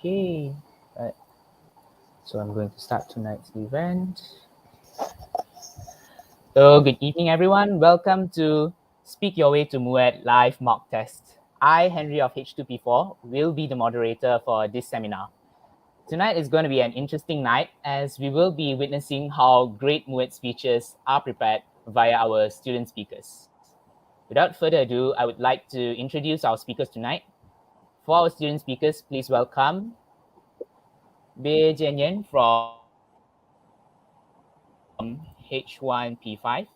Okay, right. So I'm going to start tonight's event. So good evening, everyone. Welcome to Speak Your Way to MUET live mock test. I, Henry of H2P4, will be the moderator for this seminar. Tonight is going to be an interesting night as we will be witnessing how great MUET speeches are prepared via our student speakers. Without further ado, I would like to introduce our speakers tonight. For our student speakers, please welcome Beh Jianyan from H1P5.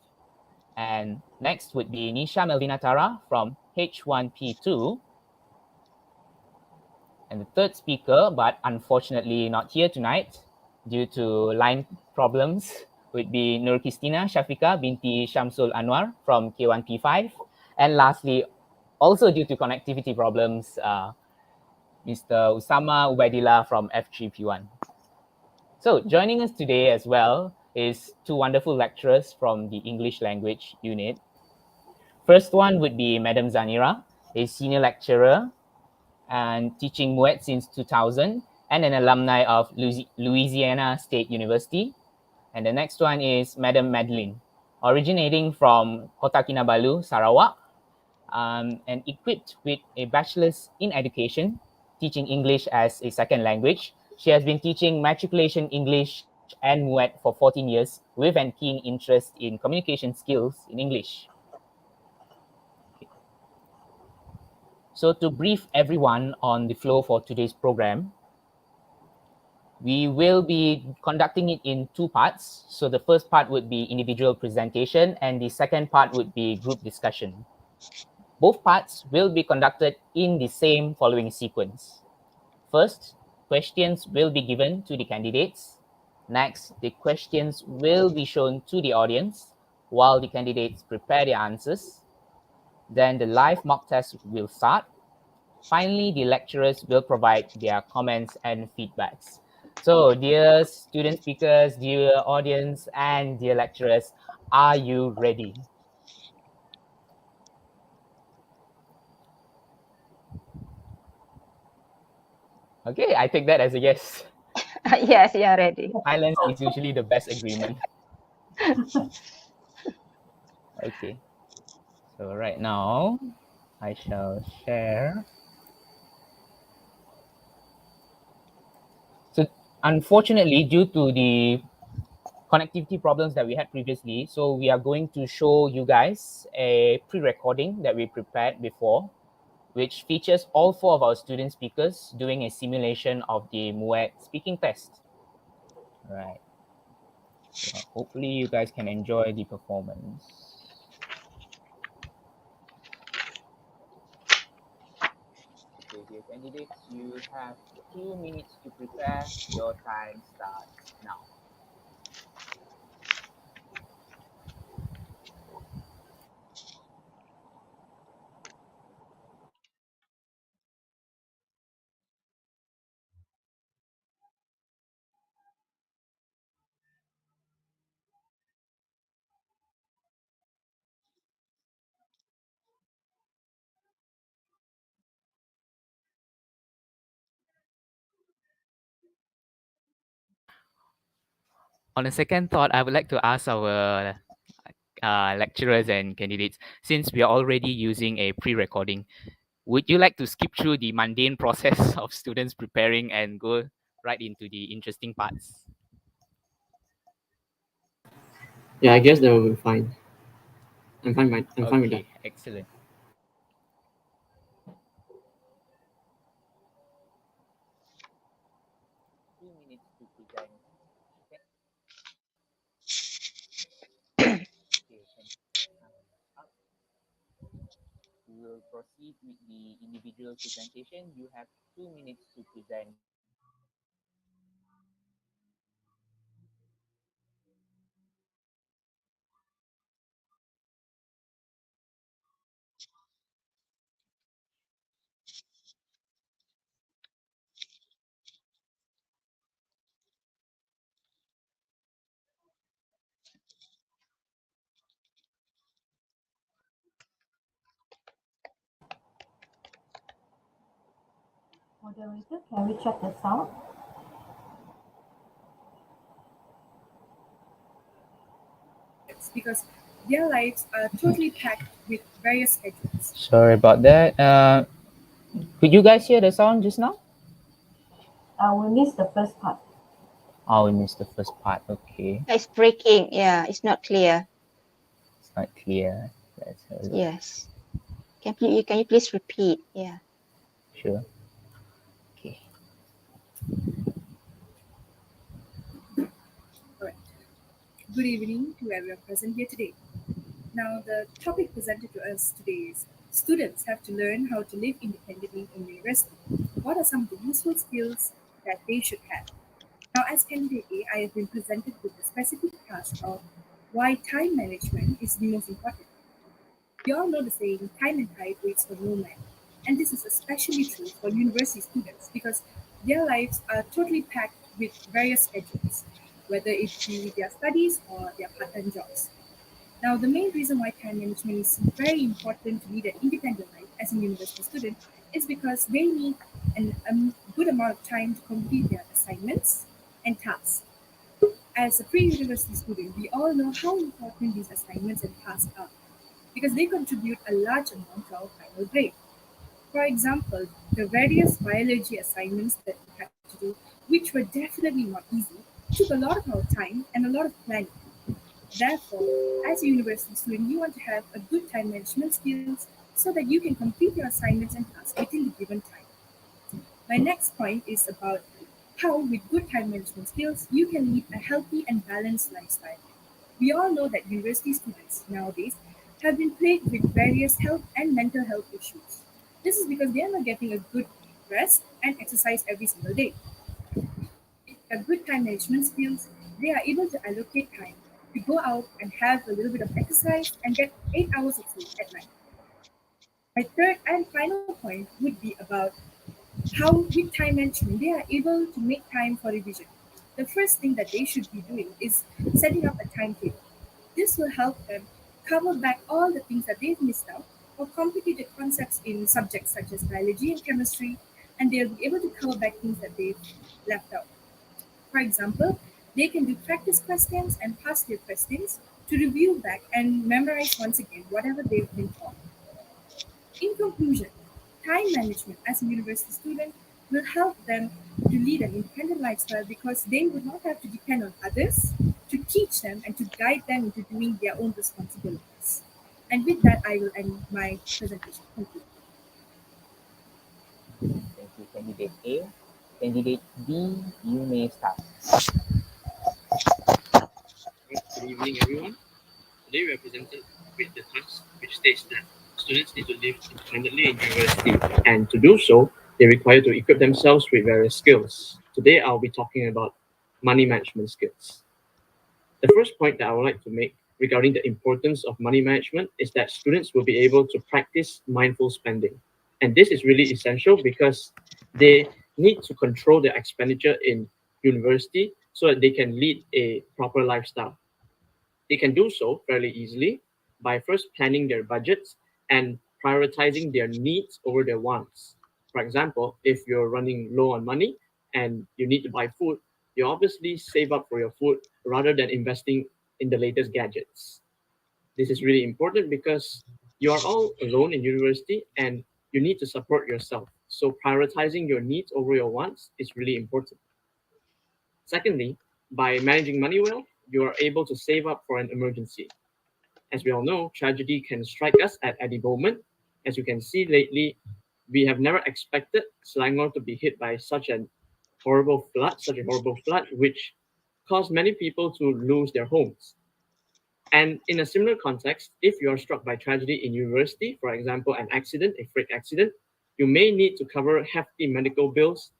And next would be Nisha Melvina Tara from H1P2. And the third speaker, but unfortunately not here tonight due to line problems, would be Nur Christina Shafika binti Shamsul Anwar from K1P5. And lastly, also due to connectivity problems, Mr. Usama Ubaidillah from F3P1. So joining us today as well is two wonderful lecturers from the English language unit. First one would be Madam Zanira, a senior lecturer and teaching MUET since 2000 and an alumni of Louisiana State University. And the next one is Madam Madeline, originating from Kota Kinabalu, Sarawak, and equipped with a bachelor's in education, teaching English as a second language. She has been teaching matriculation English and MUET for 14 years with an keen interest in communication skills in English. So to brief everyone on the flow for today's program, we will be conducting it in two parts. So the first part would be individual presentation and the second part would be group discussion. Both parts will be conducted in the same following sequence. First, questions will be given to the candidates. Next, the questions will be shown to the audience while the candidates prepare their answers. Then the live mock test will start. Finally, the lecturers will provide their comments and feedbacks. So, dear student speakers, dear audience, and dear lecturers, are you ready? Okay, I take that as a yes. Yes, yeah, ready. Silence is usually the best agreement. Okay, so right now, I shall share. So, unfortunately, due to the connectivity problems that we had previously, so we are going to show you guys a pre-recording that we prepared before, which features all four of our student speakers doing a simulation of the MUET speaking test. Right. So hopefully you guys can enjoy the performance. Okay, dear candidates, you have 2 minutes to prepare. Your time starts now. On a second thought, I would like to ask our lecturers and candidates, since we are already using a pre-recording, would you like to skip through the mundane process of students preparing and go right into the interesting parts? Yeah, I guess that will be fine. I'm fine with that. Okay, excellent. To present. Okay. We will proceed with the individual presentation. You have 2 minutes to present. Moderator, can we check the sound? Because their lives are totally packed with various schedules. Sorry about that. Could you guys hear the sound just now? We missed the first part. Oh, we missed the first part. Okay, It's breaking. Yeah, it's not clear. it's not clear. Let's have a look. Yes. Can you please repeat? Yeah. Sure. Okay. Alright. Good evening to everyone present here today. Now, the topic presented to us today is students have to learn how to live independently in university. What are some of the useful skills that they should have? Now, as candidate A, I have been presented with the specific task of why time management is the most important. We all know the saying, time and tide waits for no man. And this is especially true for university students because their lives are totally packed with various schedules, whether it be their studies or their part-time jobs. Now, the main reason why time management is very important to lead an independent life as a university student is because they need a good amount of time to complete their assignments and tasks. As a pre-university student, we all know how important these assignments and tasks are because they contribute a large amount to our final grade. For example, the various biology assignments that we had to do, which were definitely not easy, took a lot of our time and a lot of planning. Therefore, as a university student, you want to have a good time management skills so that you can complete your assignments and tasks within the given time. My next point is about how, with good time management skills, you can lead a healthy and balanced lifestyle. We all know that university students nowadays have been plagued with various health and mental health issues. This is because they are not getting a good rest and exercise every single day. With a good time management skills, they are able to allocate time to go out and have a little bit of exercise and get 8 hours of sleep at night. My third and final point would be about how, with time management, they are able to make time for revision. The first thing that they should be doing is setting up a timetable. This will help them cover back all the things that they've missed out or complicated concepts in subjects such as biology and chemistry, and they'll be able to cover back things that they've left out. For example, they can do practice questions and past year questions to review back and memorize once again whatever they've been taught. In conclusion, time management as a university student will help them to lead an independent lifestyle because they would not have to depend on others to teach them and to guide them into doing their own responsibilities. And with that, I will end my presentation. Thank you. Thank you, candidate A. Candidate B, you may start. Good evening, everyone. Today we are presented with the task which states that students need to live independently in university, and to do so, they require to equip themselves with various skills. Today, I'll be talking about money management skills. The first point that I would like to make regarding the importance of money management is that students will be able to practice mindful spending. And this is really essential because they need to control their expenditure in university so that they can lead a proper lifestyle. They can do so fairly easily by first planning their budgets and prioritizing their needs over their wants. For example, if you're running low on money and you need to buy food, you obviously save up for your food rather than investing in the latest gadgets. This is really important because you are all alone in university and you need to support yourself. So prioritizing your needs over your wants is really important. Secondly, by managing money well, you are able to save up for an emergency. As we all know, tragedy can strike us at any moment. As you can see lately, we have never expected Selangor to be hit by such a horrible flood, which caused many people to lose their homes. And in a similar context, if you are struck by tragedy in university, for example, an accident, a freak accident, you may need to cover hefty medical bills,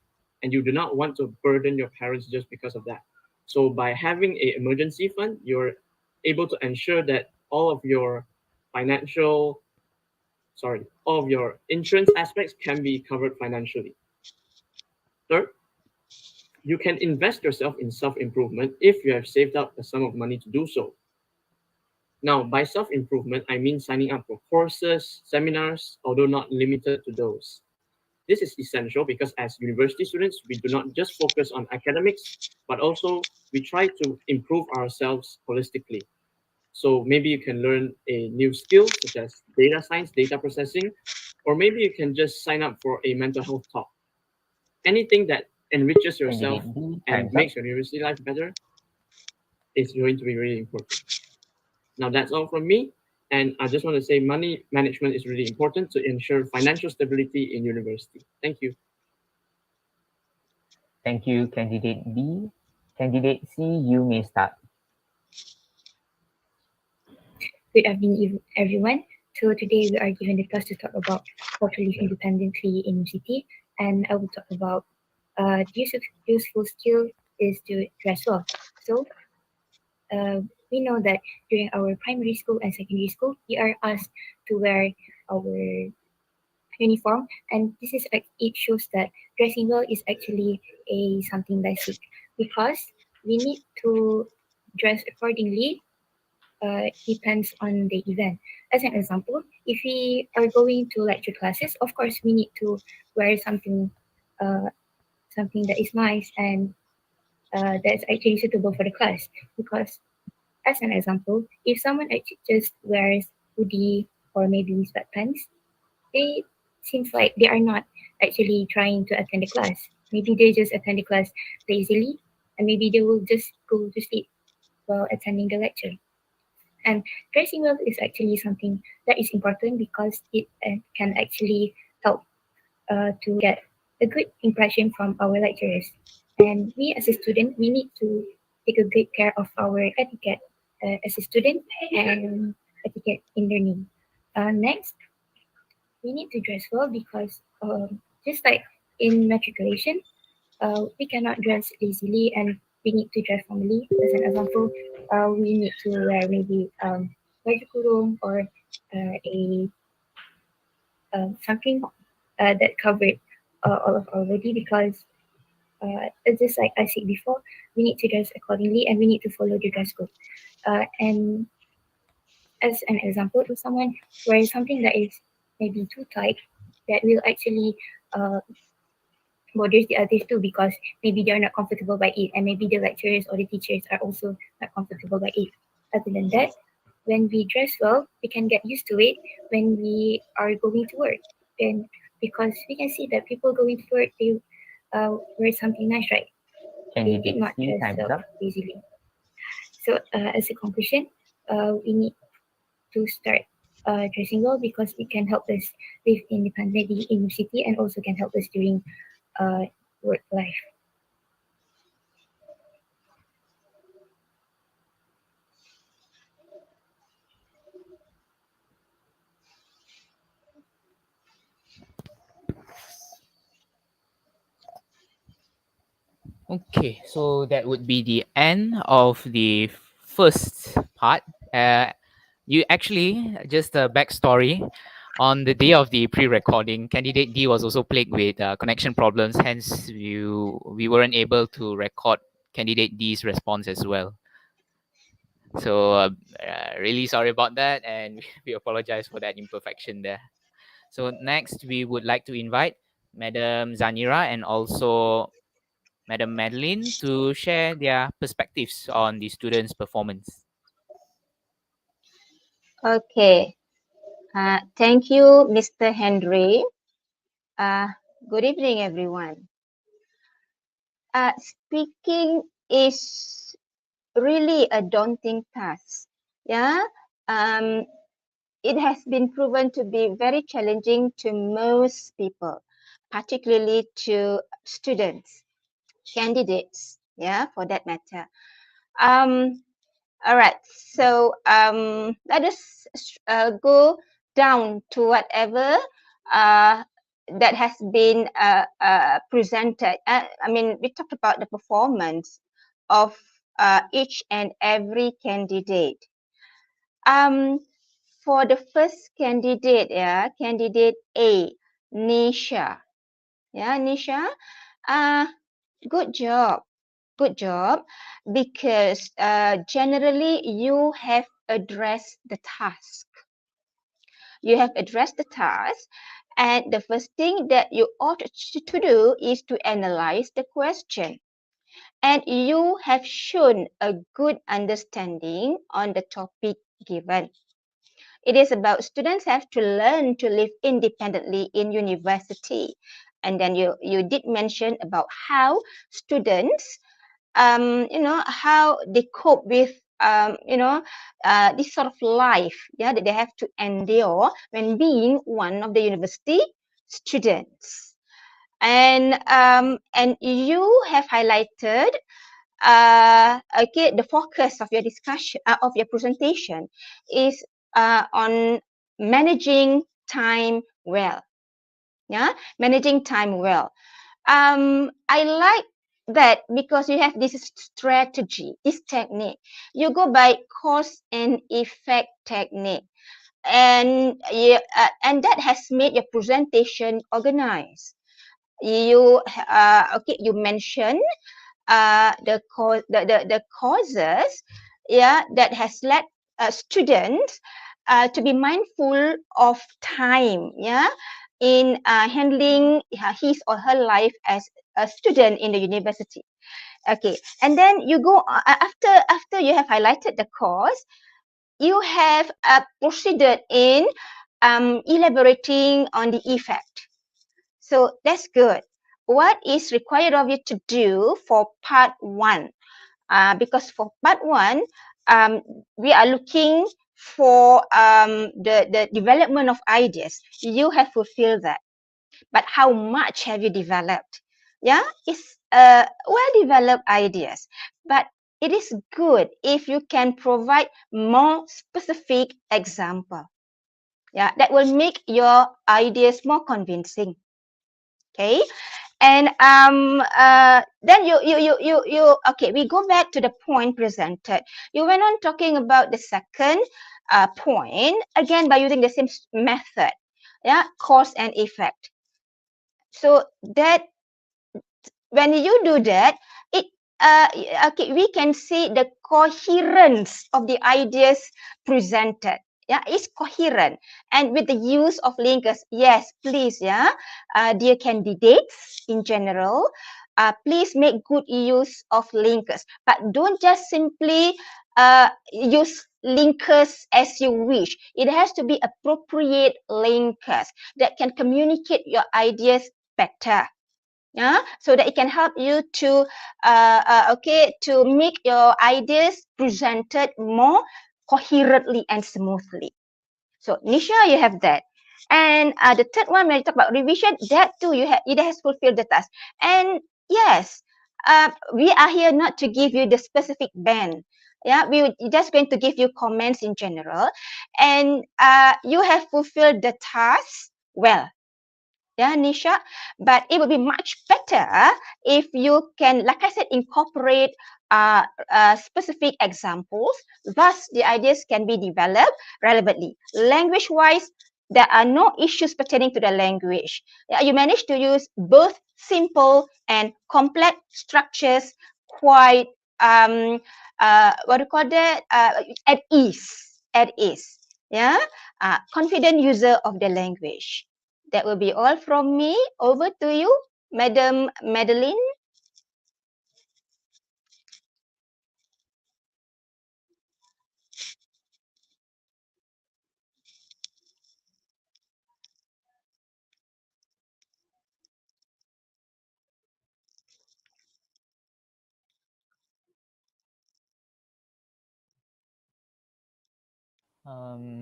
and you do not want to burden your parents just because of that. So by having a emergency fund, you're able to ensure that financial, all of your insurance aspects can be covered financially. Third, you can invest yourself in self-improvement if you have saved up a sum of money to do so. Now, by self-improvement, I mean signing up for courses, seminars, although not limited to those. This is essential because as university students, we do not just focus on academics, but also we try to improve ourselves holistically. So maybe you can learn a new skill such as data science, data processing, or maybe you can just sign up for a mental health talk. Anything that enriches yourself Candidate D, and time's up. makes your university life better is going to be really important. Now that's all from me. And I just want to say money management is really important to ensure financial stability in university. Thank you. Thank you, Candidate D. Candidate C, you may start. Good evening, everyone. So today we are given the task to talk about how to live independently in city, and I will talk about useful skill is to dress well. So we know that during our primary school and secondary school, we are asked to wear our uniform, and this is it shows that dressing well is actually a something basic because we need to dress accordingly. Depends on the event. As an example, if we are going to lecture classes, of course we need to wear uh, something that is nice and that's actually suitable for the class. Because, as an example, if someone actually just wears hoodie or maybe sweatpants, they seems like they are not actually trying to attend the class. Maybe they just attend the class lazily, and maybe they will just go to sleep while attending the lecture. And dressing well is actually something that is important because it can actually help to get a good impression from our lecturers. And we as a student, we need to take a good care of our etiquette as a student and etiquette in learning. Next, we need to dress well because just like in matriculation, we cannot dress lazily and we need to dress formally. As an example, we need to wear maybe baju kurung or a something that covered all of our body because it's just like I said before, we need to dress accordingly and we need to follow the dress code. And as an example, if someone wears something that is maybe too tight, that will actually uh, bothers the others too because maybe they're not comfortable by it and maybe the lecturers or the teachers are also not comfortable by it. Other than that, when we dress well, we can get used to it when we are going to work. And because we can see that people going to work, they wear something nice, right? They did Candidate not C, dress time's up up. easily. So as a conclusion, we need to start dressing well because it can help us live independently in the city and also can help us during work life. Okay, so that would be the end of the first part. You actually, just a backstory, on the day of the pre-recording, candidate D was also plagued with connection problems. Hence, we weren't able to record candidate D's response as well. So really sorry about that, and we apologize for that imperfection there. So next, we would like to invite Madam Zanira and also Madam Madeline to share their perspectives on the students' performance. Okay. Thank you, Mr. Henry. Good evening, everyone. Speaking is really a daunting task. Yeah. It has been proven to be very challenging to most people, particularly to students, candidates, yeah, for that matter. All right, so let us go down to whatever that has been presented. I mean, we talked about the performance of each and every candidate. For the first candidate, yeah, candidate A, Nisha. Yeah, Nisha, good job. Good job, because generally you have addressed the task. You have addressed the task And the first thing that you ought to do is to analyze the question. And you have shown a good understanding on the topic given. It is about students have to learn to live independently in university. And then you did mention about how students, how they cope with, this sort of life, that they have to endure when being one of the university students. And you have highlighted the focus of your discussion, of your presentation is on managing time well. Managing time well. I like that because you have this strategy, this technique. You go by cause and effect technique, and that has made your presentation organized. You mentioned the causes, that has led students to be mindful of time, in handling his or her life as a student in the university. Okay, and then you go after you have highlighted the cause, you have proceeded in elaborating on the effect. So that's good. What is required of you to do for part 1? Because for part 1, we are looking for the development of ideas. You have fulfilled that. But how much have you developed? It's well-developed ideas. But it is good if you can provide more specific example. That will make your ideas more convincing. Okay, and then you okay, we go back to the point presented. You went on talking about the second point, again by using the same method, cause and effect. So that when you do that, it we can see the coherence of the ideas presented. It's coherent, and with the use of linkers. Yes, please, dear candidates in general, please make good use of linkers, but don't just simply use linkers as you wish. It has to be appropriate linkers that can communicate your ideas better. So that it can help you to to make your ideas presented more coherently and smoothly. So Nisha, you have that. And the third one, when you talk about revision, that too it has fulfilled the task. And yes, we are here not to give you the specific band. We're just going to give you comments in general, and you have fulfilled the task well. Nisha, but it would be much better if you can, like I said, incorporate specific examples. Thus, the ideas can be developed relevantly. Language-wise, there are no issues pertaining to the language. You managed to use both simple and complex structures quite, what do you call that? At ease. At ease. Confident user of the language. That will be all from me. Over to you, Madam Madeline.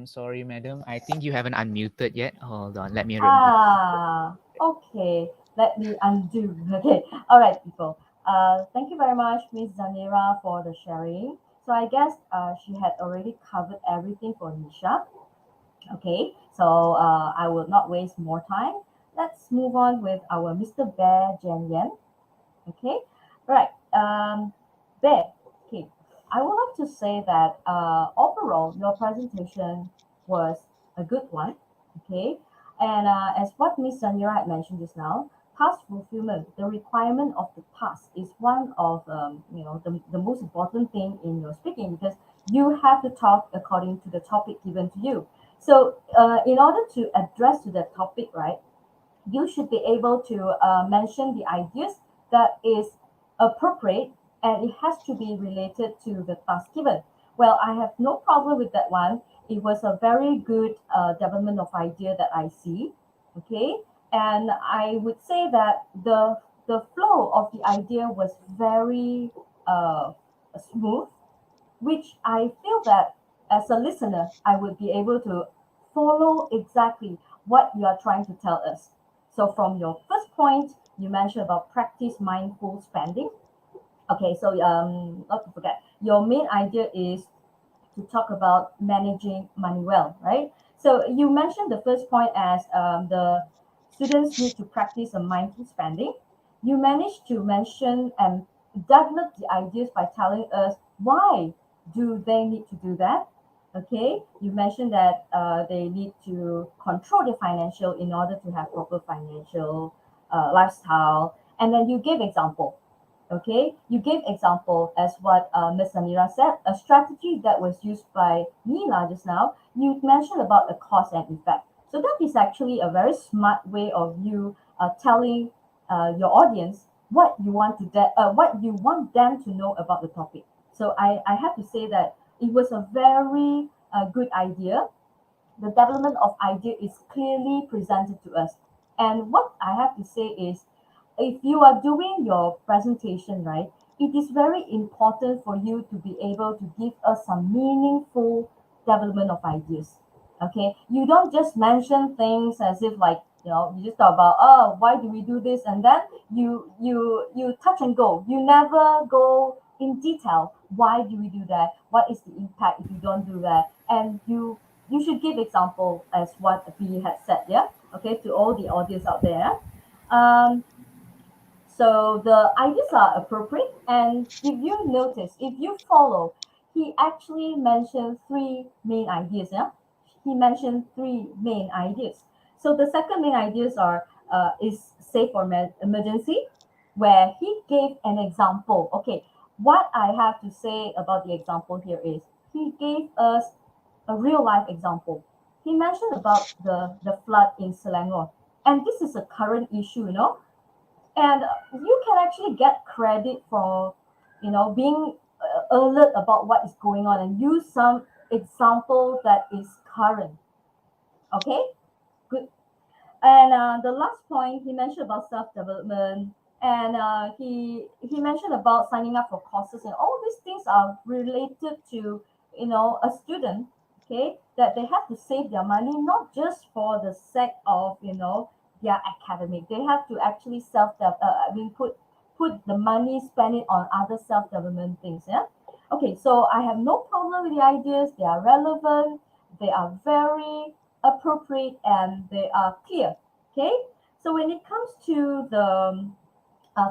Sorry, madam. I think you haven't unmuted yet. Hold on. Let me remove. Okay. Let me undo. Okay. All right, people. Thank you very much, Miss Zanira, for the sharing. So I guess she had already covered everything for Nisha. Okay. So I will not waste more time. Let's move on with our Mr. Bear Jen Yen. Okay. All right. Bear. Okay. I would like to say that overall, your presentation was a good one. Okay. And as what Miss Sanira had mentioned just now, task fulfillment, the requirement of the task is one of the most important thing in your speaking, because you have to talk according to the topic given to you. So in order to address to that topic, right, you should be able to mention the ideas that is appropriate, and it has to be related to the task given. Well, I have no problem with that one. It was a very good development of idea that I see. Okay, and I would say that the flow of the idea was very smooth, which I feel that as a listener, I would be able to follow exactly what you are trying to tell us. So from your first point, you mentioned about practice mindful spending. Okay, so not to forget, your main idea is to talk about managing money well, right? So you mentioned the first point as the students need to practice a mindful spending. You managed to mention and develop the ideas by telling us why do they need to do that. Okay, you mentioned that they need to control their financial in order to have proper financial lifestyle, and then you give example. Okay, you gave example as what Ms. Zanira said, a strategy that was used by Nila just now. You mentioned about the cause and effect. So that is actually a very smart way of you telling your audience what you want them to know about the topic. So I have to say that it was a very good idea. The development of idea is clearly presented to us. And what I have to say is, if you are doing your presentation, right, it is very important for you to be able to give us some meaningful development of ideas. Okay, you don't just mention things as if like you just talk about, oh, why do we do this, and then you touch and go. You never go in detail. Why do we do that? What is the impact if you don't do that? And you should give example as what we had said, yeah. Okay, to all the audience out there. Um, so the ideas are appropriate, and if you notice, if you follow, he actually mentioned three main ideas. Yeah, he mentioned three main ideas. So the second main ideas are is safe for emergency, where he gave an example. Okay, what I have to say about the example here is he gave us a real life example. He mentioned about the flood in Selangor, and this is a current issue, and you can actually get credit for being alert about what is going on and use some example that is current. Okay, good. And the last point, he mentioned about self-development, and he mentioned about signing up for courses, and all these things are related to a student. Okay, that they have to save their money not just for the sake of their academic. They have to actually put the money, spend it on other self-development things. Yeah. Okay, so I have no problem with the ideas. They are relevant. They are very appropriate, and they are clear. Okay, so when it comes to the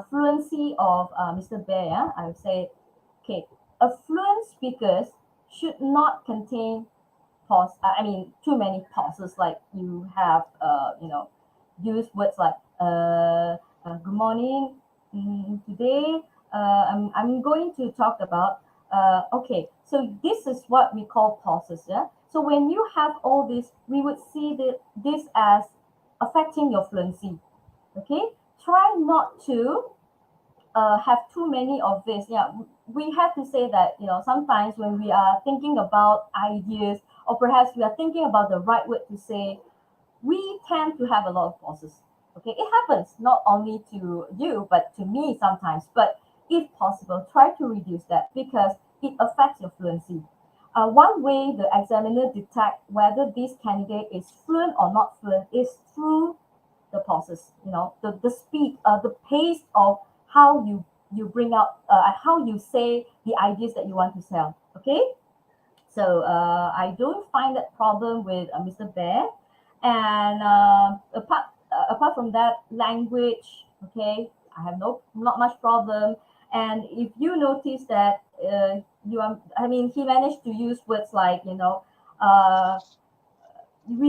fluency of Mr. Bear, yeah, I would say, okay, a fluent speakers should not contain pause. I mean, too many pauses. Like you have, use words like good morning. Today, I'm going to talk about. Okay, so this is what we call pauses. Yeah. So when you have all this, we would see this as affecting your fluency. Okay, try not to have too many of this. Yeah, we have to say that sometimes when we are thinking about ideas, or perhaps we are thinking about the right word to say, we tend to have a lot of pauses. Okay, it happens not only to you but to me sometimes. But if possible, try to reduce that because it affects your fluency. One way the examiner detect whether this candidate is fluent or not fluent is through the pauses. The speed, the pace of how you bring out, how you say the ideas that you want to sell. Okay, so I don't find that problem with Mr. Bear. And apart from that, language, okay, I have not much problem. And if you notice that I mean, he managed to use words like we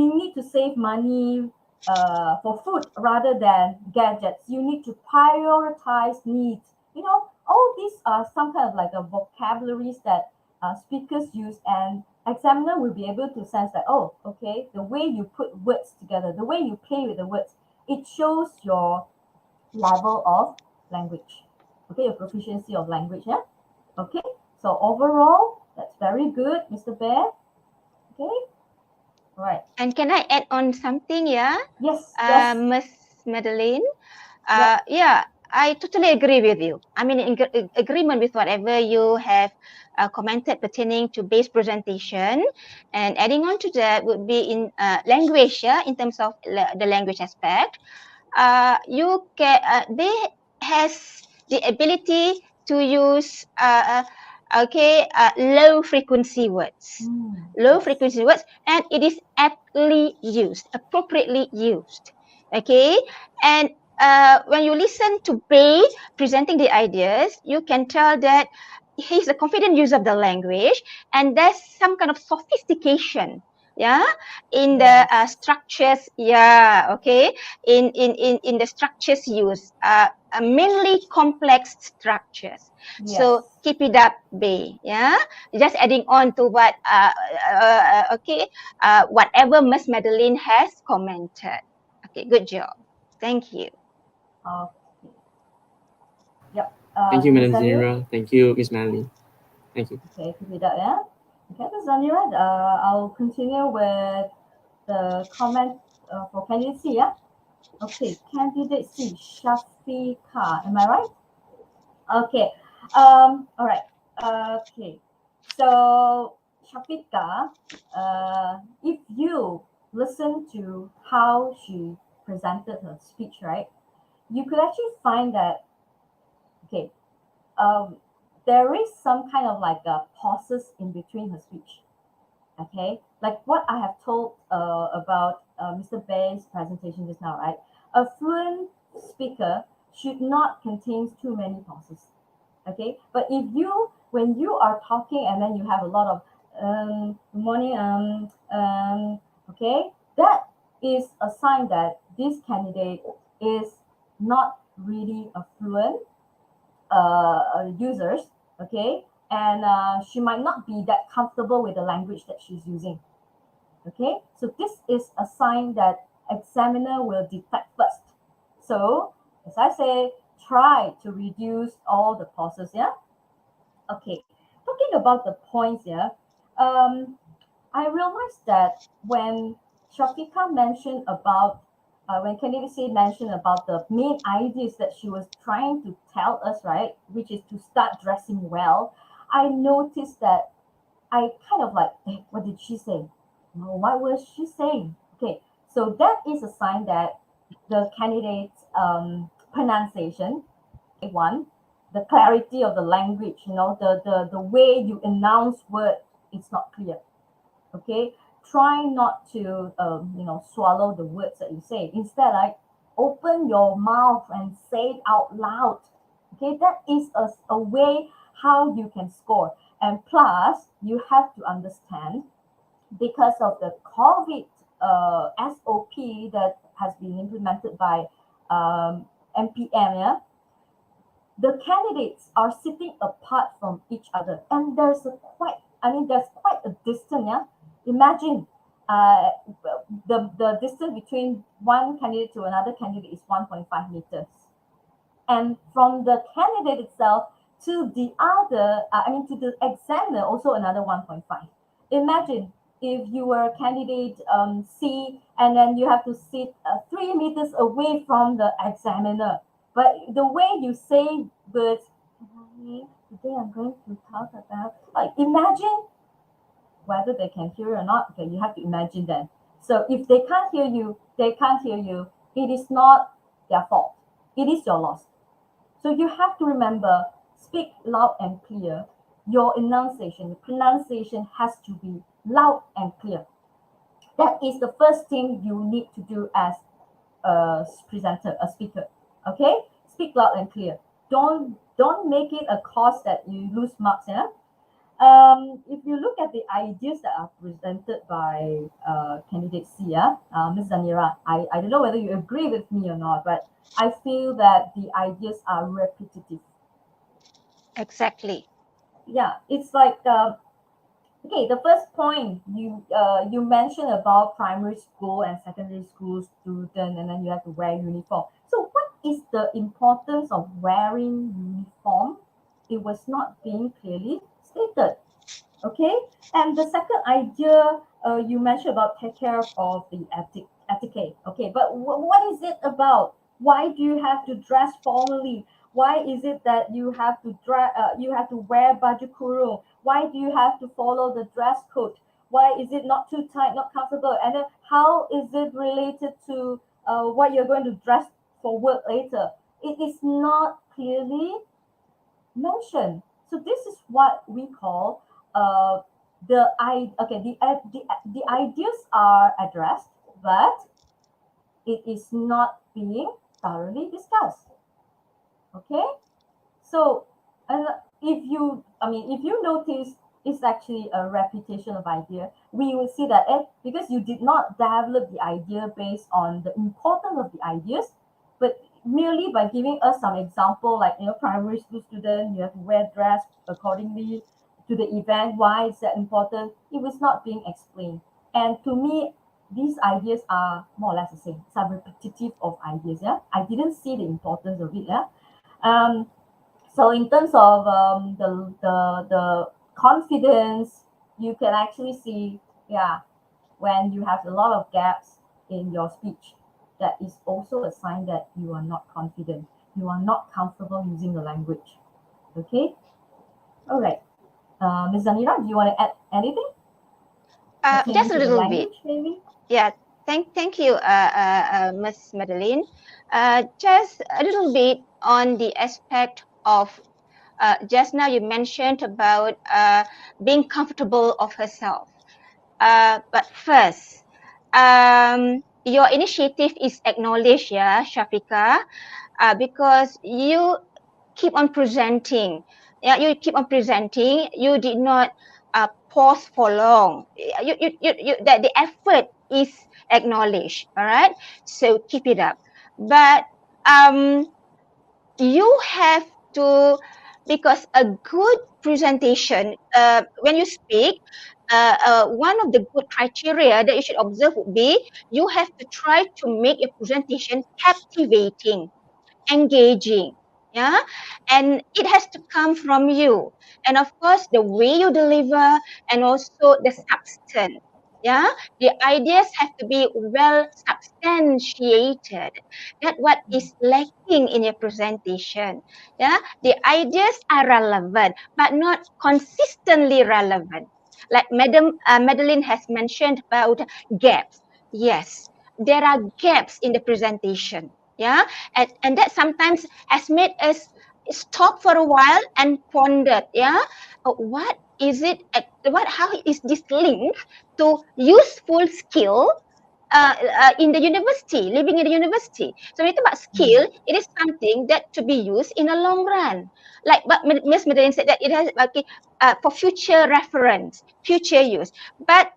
need to save money for food rather than gadgets. You need to prioritize needs. All these are some kind of like a vocabularies that speakers use, and examiner will be able to sense that, oh, okay, the way you put words together, the way you play with the words, it shows your level of language. Okay, your proficiency of language. Yeah. Okay. So overall, that's very good, Mr. Bear. Okay. All right. And can I add on something? Yeah, Yes. Yes. Miss Madeline. Yep. Yeah, I totally agree with you. I mean, in agreement with whatever you have commented pertaining to base presentation, and adding on to that would be in language. Yeah, in terms of the language aspect, you can they has the ability to use low frequency words. Low Yes. frequency words, and it is aptly used, appropriately used. Okay, and when you listen to Bay presenting the ideas, you can tell that he's a confident use of the language, and there's some kind of sophistication, yeah, in the Yes. structures, yeah, okay, in the structures used, mainly complex structures. Yes. So keep it up, Bay. Yeah, just adding on to what whatever Miss Madeline has commented. Okay, good job. Thank you. Okay. Yep. Thank you, Miss Madam Zanira. Zanira. Thank you, Miss Madeline. Thank you. Okay, keep it up. Yeah. Okay, Miss Zanira. I'll continue with the comment for candidate C. Yeah. Okay, candidate C, Shafika. Am I right? Okay. All right. Okay. So, Shafika, if you listen to how she presented her speech, right, you could actually find that, okay, um, there is some kind of like pauses in between her speech. Okay, like what I have told about Mr. Bay's presentation just now, right? A fluent speaker should not contain too many pauses. Okay, but if you, when you are talking and then you have a lot of good morning, okay, that is a sign that this candidate is not really a fluent users, okay, and she might not be that comfortable with the language that she's using. Okay, so this is a sign that examiner will detect first. So as I say, try to reduce all the pauses. Yeah. Okay, talking about the points here, I realized that when Shafika mentioned about, when Candice mentioned about the main ideas that she was trying to tell us, right, which is to start dressing well, I noticed that I kind of like, what did she say? No, what was she saying? Okay, so that is a sign that the candidate's pronunciation, one, the clarity of the language, the way you announce word, it's not clear. Okay, try not to swallow the words that you say. Instead, like, open your mouth and say it out loud. Okay, that is a way how you can score. And plus, you have to understand, because of the COVID SOP that has been implemented by MPM, yeah, the candidates are sitting apart from each other, and there's quite a distance. Yeah, imagine the distance between one candidate to another candidate is 1.5 meters, and from the candidate itself to the other, to the examiner, also another 1.5. Imagine if you were candidate C, and then you have to sit 3 meters away from the examiner. But the way you say words, today I'm going to talk about, like, imagine whether they can hear you or not. Okay, you have to imagine that. So if they can't hear you, they can't hear you. It is not their fault. It is your loss. So you have to remember, speak loud and clear. Your enunciation, your pronunciation has to be loud and clear. That is the first thing you need to do as a presenter, a speaker. Okay, speak loud and clear. Don't make it a cause that you lose marks. Yeah. If you look at the ideas that are presented by candidate C, Ms. Zanira, I don't know whether you agree with me or not, but I feel that the ideas are repetitive. Exactly. Yeah, it's like Okay, the first point you mentioned about primary school and secondary school student, and then you have to wear uniform. So, what is the importance of wearing uniform? It was not being clearly stated. Okay, and the second idea you mentioned about take care of the etiquette. Okay, but what is it about? Why do you have to dress formally? Why is it that you have to you have to wear baju kurung? Why do you have to follow the dress code? Why is it not too tight, not comfortable? And then how is it related to what you're going to dress for work later? It is not clearly mentioned. So this is what we call the ideas are addressed, but it is not being thoroughly discussed. Okay, so if you notice, it's actually a repetition of idea. We will see that because you did not develop the idea based on the importance of the ideas, but merely by giving us some example, like primary school student, you have to wear dress accordingly to the event. Why is that important? It was not being explained, and to me, these ideas are more or less the same. Some repetitive of ideas. Yeah, I didn't see the importance of it. Yeah. Um, so in terms of the confidence, you can actually see, yeah, when you have a lot of gaps in your speech, that is also a sign that you are not confident. You are not comfortable using the language. Okay. All right. Ms. Zanira, do you want to add anything pertaining Just a to the little bit. language, maybe? Yeah, thank you, Miss Madeline. Just a little bit on the aspect of just now you mentioned about being comfortable of herself. But first, your initiative is acknowledged, yeah, Shafika, because you keep on presenting. Yeah, you keep on presenting. You did not pause for long. That the effort is acknowledged. All right. So keep it up. But you have to, because a good presentation, when you speak, one of the good criteria that you should observe would be you have to try to make your presentation captivating, engaging. Yeah, and it has to come from you, and of course the way you deliver, and also the substance. Yeah, the ideas have to be well substantiated. That what is lacking in your presentation. Yeah, the ideas are relevant but not consistently relevant, like Madam Madeline has mentioned about gaps. Yes, there are gaps in the presentation. Yeah, and that sometimes has made us stop for a while and ponder. Yeah, what is it? What? How is this linked to useful skill? In the university, living in the university. So when you talk about skill, it is something that to be used in a long run. Like but Miss Madeline said that it has for future reference, future use. But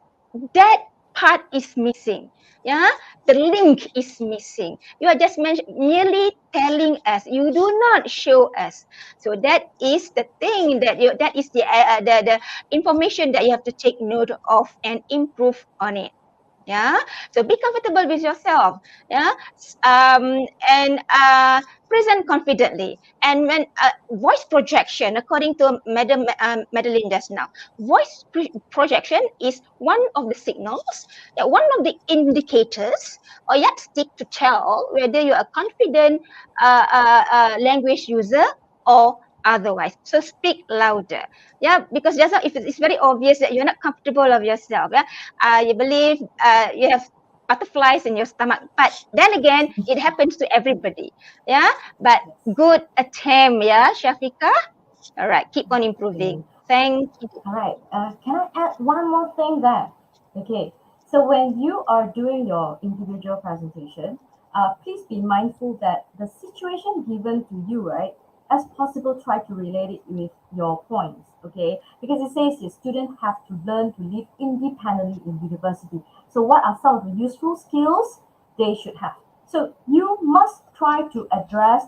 that part is missing. Yeah, the link is missing. You are just merely telling us. You do not show us. So that is the thing that is the information that you have to take note of and improve on it. Yeah, so be comfortable with yourself. Yeah, and present confidently. And when voice projection, according to Madam Madeline just now, voice projection is one of the signals, one of the indicators or yardstick to tell whether you are a confident language user or otherwise. So speak louder. Yeah, because just now if it's very obvious that you're not comfortable of yourself, yeah, you believe you have butterflies in your stomach, but then again it happens to everybody. Yeah, but good attempt. Yeah, Shafika. All right, keep on improving. Okay. Thank you. All right. Can I add one more thing there? Okay. So when you are doing your individual presentation, please be mindful that the situation given to you, right, as possible, try to relate it with your points. Okay. Because it says the students have to learn to live independently in university. So what are some of the useful skills they should have? So you must try to address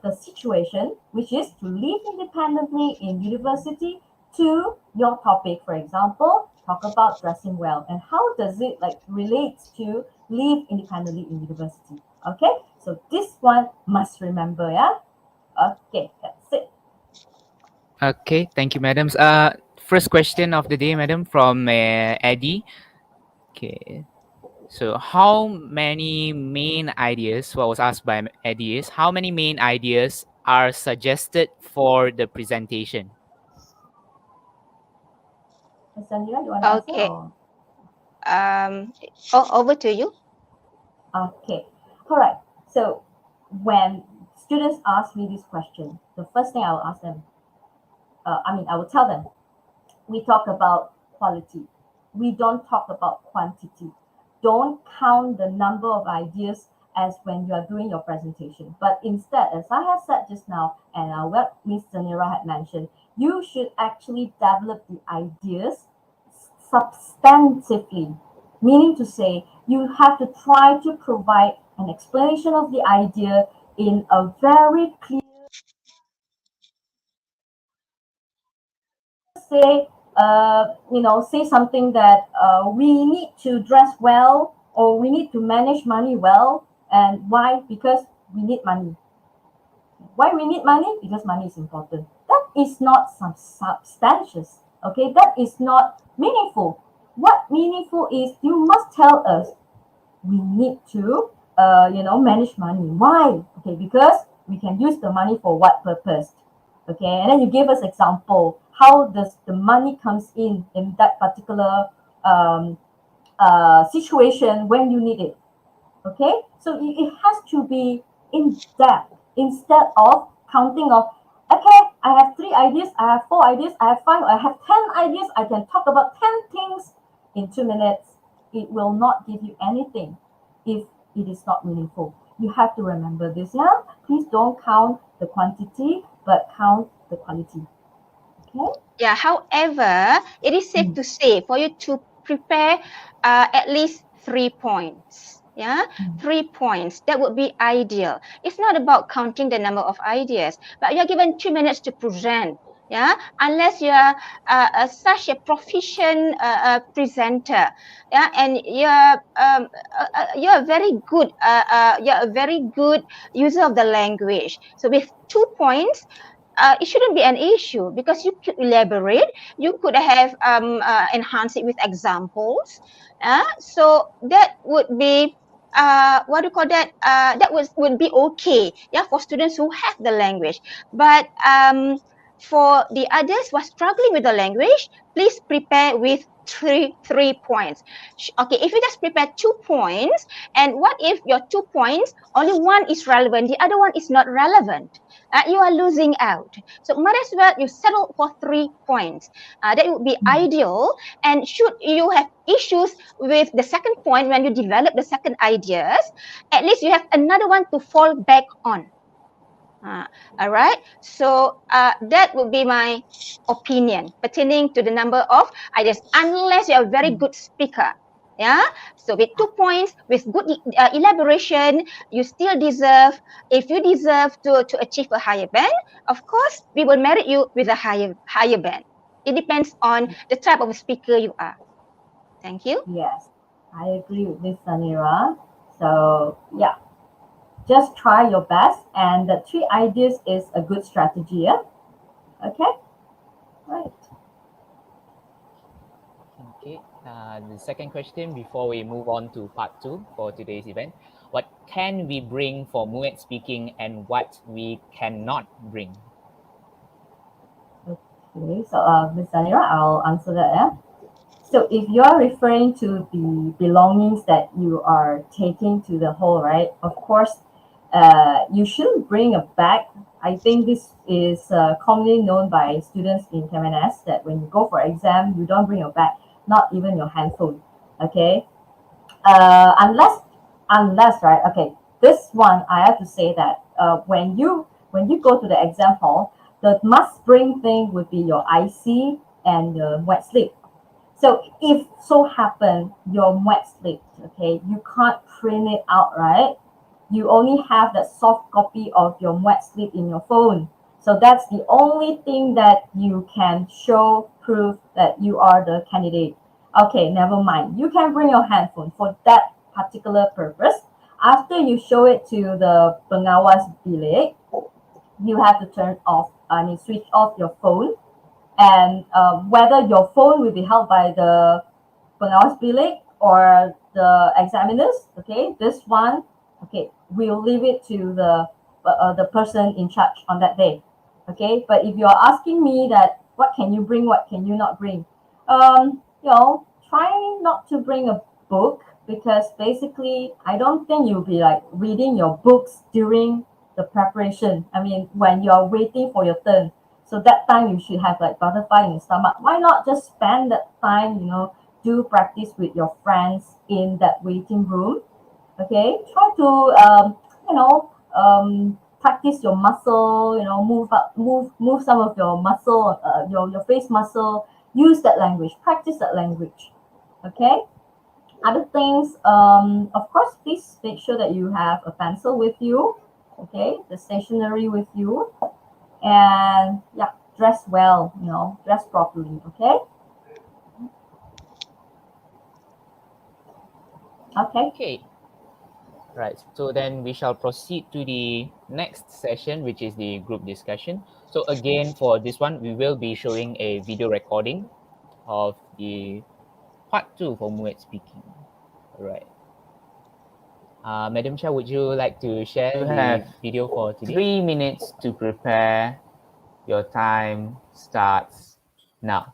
the situation, which is to live independently in university to your topic. For example, talk about dressing well and how does it like relates to live independently in university. Okay, so this one must remember, yeah. Okay, that's it. Okay, thank you, madams. First question of the day, madam, from Eddie. Okay, so how many main ideas? What was asked by Eddie is how many main ideas are suggested for the presentation? Zanira, you want to answer? Okay. Or? Over to you. Okay, all right. So when students ask me this question, the first thing I will ask them, I will tell them, we talk about quality. We don't talk about quantity. Don't count the number of ideas as when you are doing your presentation. But instead, as I have said just now, and what Ms. Zanira had mentioned, you should actually develop the ideas substantively, meaning to say you have to try to provide an explanation of the idea in a very clear say say something that we need to dress well or we need to manage money well. And why? Because we need money. Why we need money? Because money is important. That is not some substantious. Okay, that is not meaningful. What meaningful is you must tell us we need to manage money. Why? Okay, because we can use the money for what purpose? Okay, and then you give us example. How does the money comes in that particular situation when you need it? Okay, so it has to be in depth instead of counting of, okay, I have 3 ideas, I have 4 ideas, I have 5, I have 10 ideas, I can talk about 10 things in 2 minutes. It will not give you anything if it is not meaningful. You have to remember this. Yeah, please don't count the quantity but count the quality. Okay. Yeah, however, it is safe to say for you to prepare at least 3 points. Yeah, 3 points. That would be ideal. It's not about counting the number of ideas, but you're given 2 minutes to present. Yeah, unless you are such a proficient presenter. Yeah, and you're very good. You're a very good user of the language. So with 2 points, it shouldn't be an issue because you could elaborate, you could have enhanced it with examples. So that would be what do you call that? That would be okay, yeah, for students who have the language. But for the others who are struggling with the language, please prepare with three points. Okay, if you just prepare 2 points, and what if your 2 points only one is relevant, the other one is not relevant? You are losing out. So might as well you settle for 3 points. That would be ideal. And should you have issues with the second point when you develop the second ideas, at least you have another one to fall back on. All right. So that would be my opinion pertaining to the number of ideas, unless you're a very good speaker. Yeah. So with 2 points, with good elaboration, you still deserve. If you deserve to achieve a higher band, of course, we will merit you with a higher band. It depends on the type of speaker you are. Thank you. Yes, I agree with this, Zanira. So yeah, just try your best, and the 3 ideas is a good strategy. Yeah. Okay. Right. Okay. The second question before we move on to part 2 for today's event. What can we bring for MUET speaking and what we cannot bring? Okay. So, Ms. Zanira, I'll answer that. Yeah. So, if you're referring to the belongings that you are taking to the hall, right? Of course, you shouldn't bring a bag. I think this is commonly known by students in KMNS that when you go for exam, you don't bring your bag, not even your handphone. Okay, unless right. Okay, this one I have to say that when you go to the exam hall, the must bring thing would be your IC and the wet slip. So if so happen your wet slip, okay, you can't print it out, right? You only have that soft copy of your wet slip in your phone. So that's the only thing that you can show proof that you are the candidate. Okay, never mind. You can bring your handphone for that particular purpose. After you show it to the pengawas bilik, you have to turn off, switch off your phone, and whether your phone will be held by the pengawas bilik or the examiners, okay, this one, okay, we'll leave it to the person in charge on that day, okay. But if you're asking me that what can you bring, what can you not bring, try not to bring a book, because basically I don't think you'll be like reading your books during the preparation. I mean, when you're waiting for your turn, so that time you should have like butterfly in your stomach. Why not just spend that time, do practice with your friends in that waiting room? Okay, try to practice your muscle. Move some of your muscle, your face muscle. Use that language. Practice that language. Okay. Other things, of course, please make sure that you have a pencil with you. Okay, the stationery with you, and yeah, dress well. Dress properly. Okay. Okay. Okay. Right. So then we shall proceed to the next session, which is the group discussion. So again, for this one, we will be showing a video recording of the part 2 for MUET speaking. All right. Madam Cha, would you like to share the video for today? 3 minutes to prepare. Your time starts now.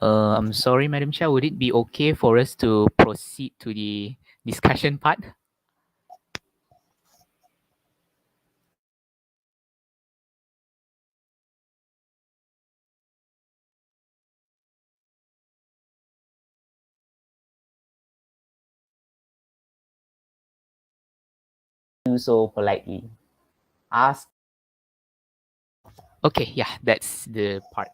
I'm sorry, Madam Cha, would it be okay for us to proceed to the discussion part? Do so politely. Ask. Okay, yeah, that's the part.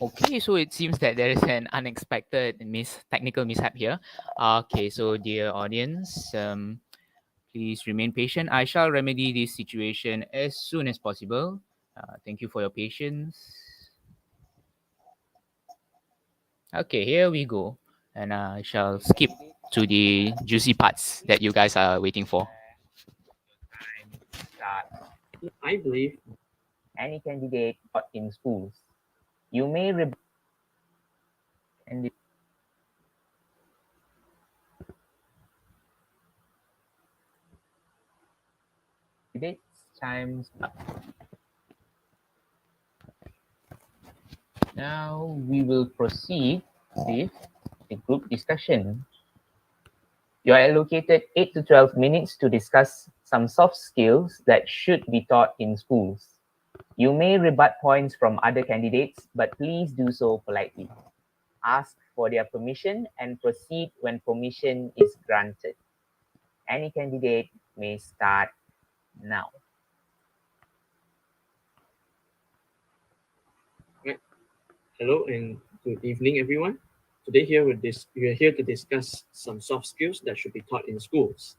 Okay, so it seems that there is an unexpected technical mishap here. Okay, so dear audience, please remain patient. I shall remedy this situation as soon as possible. Thank you for your patience. Okay, here we go. And I shall skip to the juicy parts that you guys are waiting for. I believe Any candidate taught in schools. You may candidates times up. Now we will proceed with the group discussion. You are allocated 8 to 12 minutes to discuss some soft skills that should be taught in schools. You may rebut points from other candidates, but please do so politely. Ask for their permission and proceed when permission is granted. Any candidate may start now. hello and good evening, everyone. Today we are here to discuss some soft skills that should be taught in schools.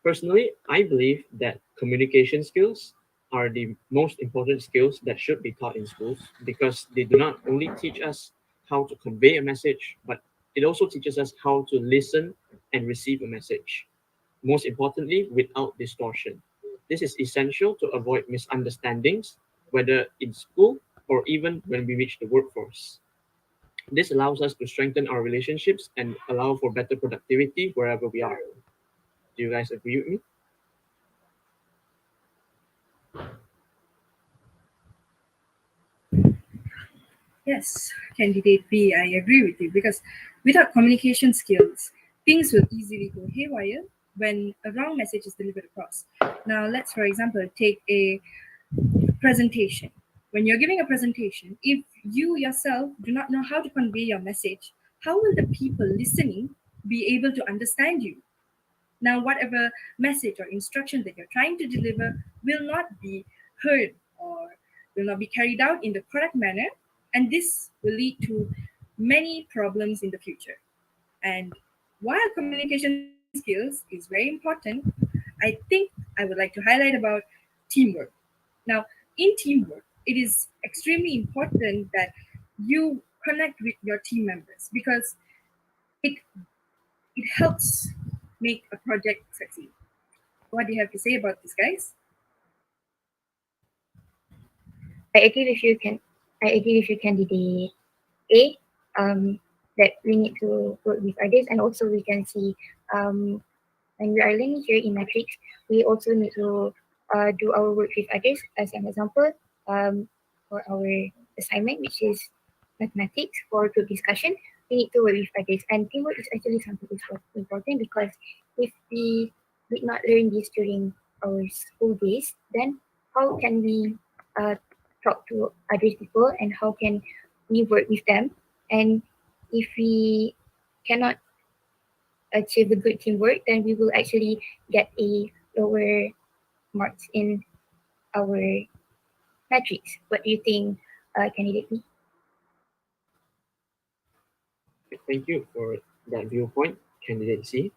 Personally, I believe that communication skills are the most important skills that should be taught in schools because they do not only teach us how to convey a message, but it also teaches us how to listen and receive a message. Most importantly, without distortion. This is essential to avoid misunderstandings, whether in school or even when we reach the workforce. This allows us to strengthen our relationships and allow for better productivity wherever we are. Do you guys agree with me? Yes, candidate B, I agree with you because without communication skills, things will easily go haywire when a wrong message is delivered across. Now, let's, for example, take a presentation. When you're giving a presentation, if you yourself do not know how to convey your message, how will the people listening be able to understand you? Now, whatever message or instruction that you're trying to deliver will not be heard or will not be carried out in the correct manner, and this will lead to many problems in the future. And while communication skills is very important, I think I would like to highlight about teamwork. Now, in teamwork, it is extremely important that you connect with your team members because it it helps make a project succeed. What do you have to say about this, guys? I agree with you. I agree with you, candidate A. That we need to work with others, and also we can see when we are learning here in matrix, we also need to do our work with others. As an example, for our assignment, which is mathematics for group discussion, we need to work with others. And teamwork is actually something that's important because if we did not learn this during our school days, then how can we talk to other people and how can we work with them? And if we cannot achieve a good teamwork, then we will actually get a lower marks in our matrix. What do you think, candidate B? Thank you for that viewpoint, candidate C.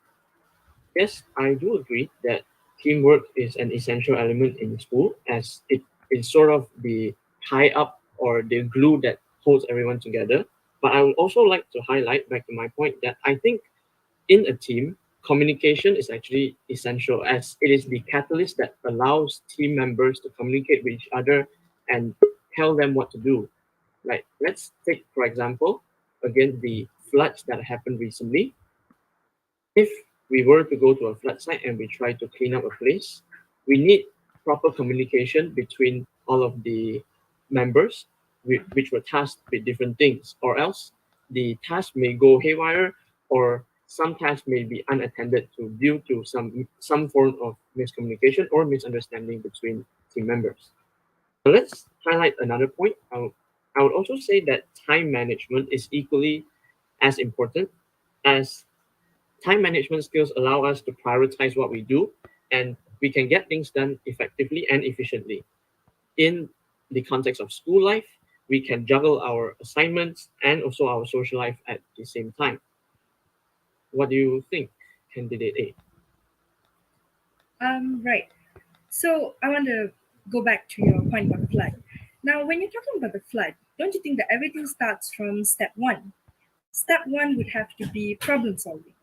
Yes, I do agree that teamwork is an essential element in school as it is sort of the tie up or the glue that holds everyone together. But I would also like to highlight back to my point that I think in a team, communication is actually essential as it is the catalyst that allows team members to communicate with each other and tell them what to do. Like, let's take, for example, again, the floods that happened recently. If we were to go to a flood site and we try to clean up a place, we need proper communication between all of the members, which were tasked with different things, or else the task may go haywire, or some tasks may be unattended to due to some form of miscommunication or misunderstanding between team members. So let's highlight another point. I would also say that time management is equally as important as time management skills allow us to prioritize what we do and we can get things done effectively and efficiently. In the context of school life, we can juggle our assignments and also our social life at the same time. What do you think, candidate A? Right. So I want to go back to your point about the flood. Now, when you're talking about the flood, don't you think that everything starts from step one? Step one would have to be problem solving.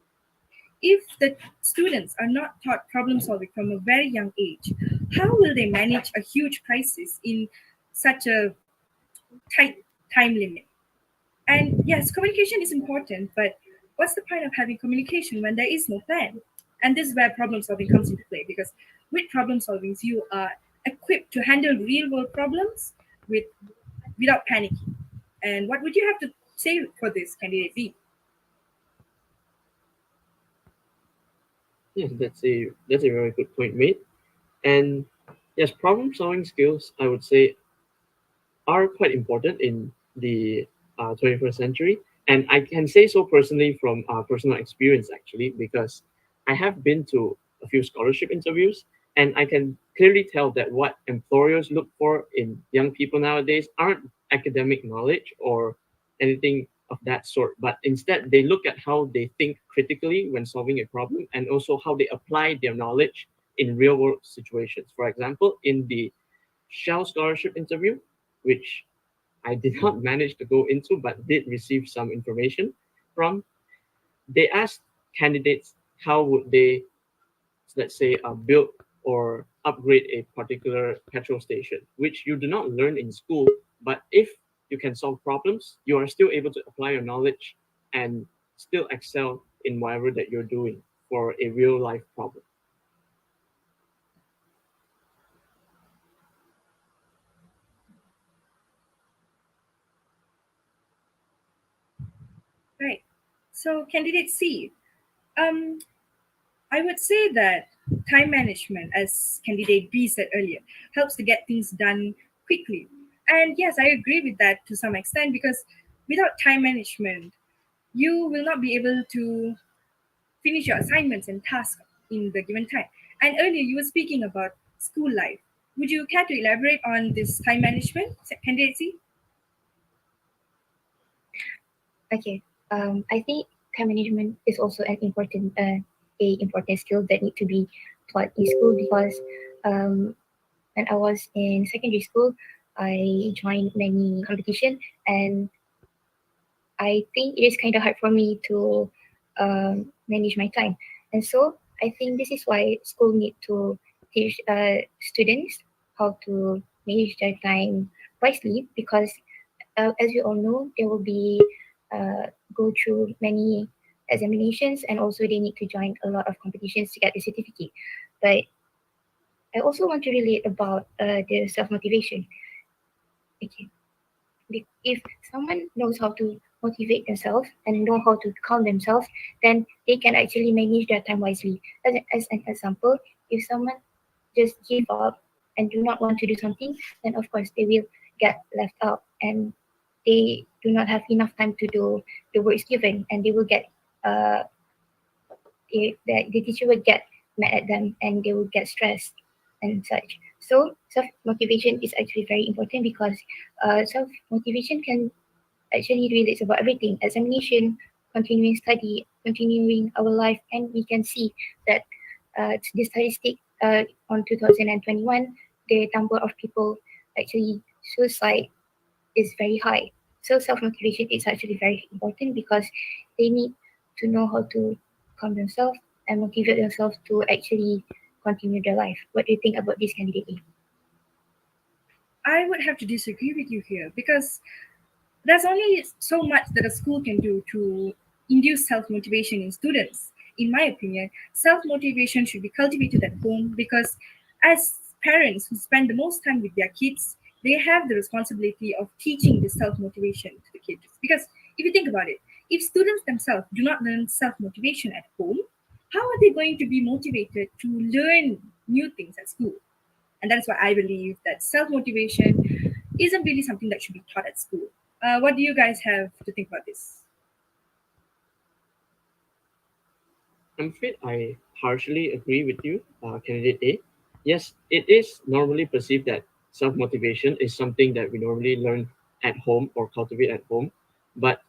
If the students are not taught problem solving from a very young age, how will they manage a huge crisis in such a tight time limit? And yes, communication is important, but what's the point of having communication when there is no plan? And this is where problem solving comes into play, because with problem solving, you are equipped to handle real world problems with without panicking. And what would you have to say for this, candidate B? Yes, that's a very good point made. And yes, problem solving skills, I would say, are quite important in the 21st century. And I can say so personally from personal experience, actually, because I have been to a few scholarship interviews, and I can clearly tell that what employers look for in young people nowadays aren't academic knowledge or anything of that sort, but instead they look at how they think critically when solving a problem and also how they apply their knowledge in real world situations. For example, in the Shell scholarship interview, which I did not manage to go into but did receive some information from, they asked candidates how would they, let's say, build or upgrade a particular petrol station, which you do not learn in school. But if you can solve problems, you are still able to apply your knowledge and still excel in whatever that you're doing for a real life problem. Right. So, candidate C, um, I would say that time management, as candidate B said earlier, helps to get things done quickly. And yes, I agree with that to some extent, because without time management, you will not be able to finish your assignments and tasks in the given time. And earlier, you were speaking about school life. Would you care to elaborate on this time management, candidate C? Okay. I think time management is also an important skill that need to be taught in school because when I was in secondary school, I joined many competition and I think it is kind of hard for me to manage my time. And so I think this is why school need to teach students how to manage their time wisely because as we all know, they will be go through many examinations and also they need to join a lot of competitions to get the certificate. But I also want to relate about the self motivation. Okay, if someone knows how to motivate themselves and know how to calm themselves, then they can actually manage their time wisely. As an example, if someone just give up and do not want to do something, then of course they will get left out and they do not have enough time to do the work given and they will get uh the teacher will get mad at them and they will get stressed and such. So self motivation is actually very important because self motivation can actually relates about everything examination, continuing study, continuing our life, and we can see that the statistic on 2021, the number of people actually suicide is very high. So self motivation is actually very important because they need to know how to calm themselves and motivate themselves to actually continue their life. What do you think about this candidate? I would have to disagree with you here because there's only so much that a school can do to induce self motivation in students. In my opinion, self motivation should be cultivated at home because, as parents who spend the most time with their kids, they have the responsibility of teaching this self motivation to the kids. Because if you think about it, if students themselves do not learn self motivation at home, how are they going to be motivated to learn new things at school? And that's why I believe that self motivation isn't really something that should be taught at school. What do you guys have to think about this? I'm afraid I partially agree with you, candidate A. Yes, it is normally perceived that self motivation is something that we normally learn at home or cultivate at home, but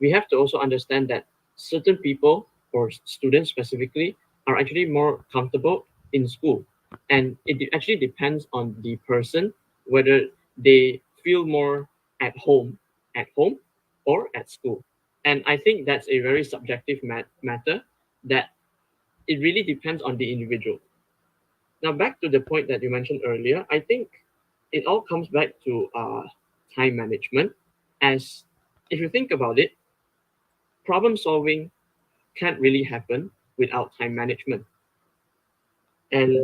we have to also understand that certain people or students specifically are actually more comfortable in school. And it actually depends on the person whether they feel more at home or at school. And I think that's a very subjective matter that it really depends on the individual. Now, back to the point that you mentioned earlier, I think it all comes back to time management. As if you think about it, problem solving can't really happen without time management. And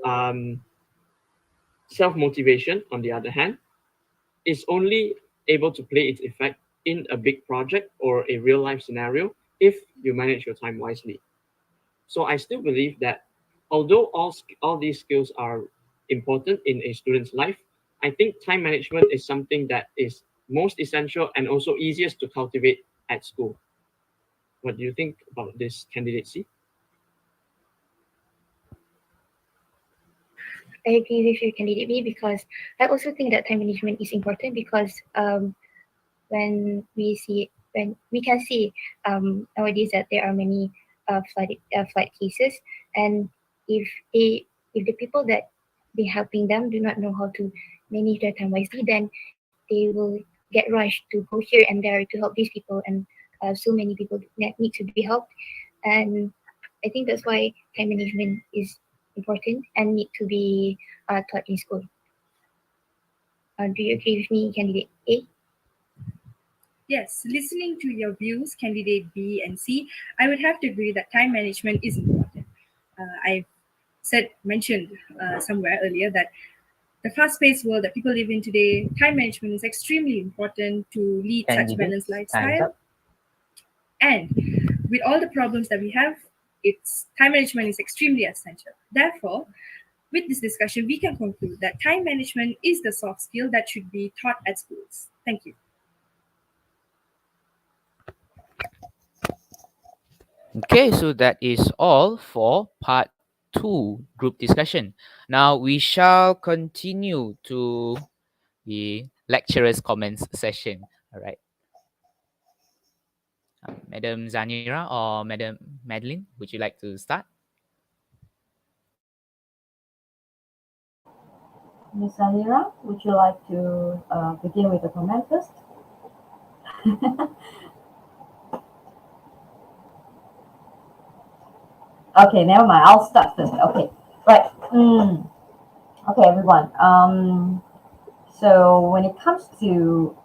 um, self motivation, on the other hand, is only able to play its effect in a big project or a real life scenario if you manage your time wisely. So I still believe that although all these skills are important in a student's life, I think time management is something that is most essential and also easiest to cultivate at school. What do you think about this candidacy? I agree with your candidate B because I also think that time management is important because when we can see nowadays that there are many flood cases, and if they if the people that be helping them do not know how to manage their time wisely, then they will get rushed to go here and there to help these people, and so many people need to be helped. And I think that's why time management is important and need to be taught in school. Do you agree with me, candidate A? Yes, listening to your views, candidate B and C, I would have to agree that time management is important. I mentioned somewhere earlier that the fast-paced world that people live in today, time management is extremely important to lead such balanced Candidates, time's lifestyle. up. And with all the problems that we have, it's time management is extremely essential. Therefore, with this discussion, we can conclude that time management is the soft skill that should be taught at schools. Thank you. Okay, so that is all for part 2 group discussion. Now we shall continue to the lecturer's comments session. All right. Madam Zanira or Madam Madeline, would you like to start? Miss Zanira, would you like to begin with the comment first? Okay, never mind. I'll start first. Okay, right. Okay, everyone. So when it comes to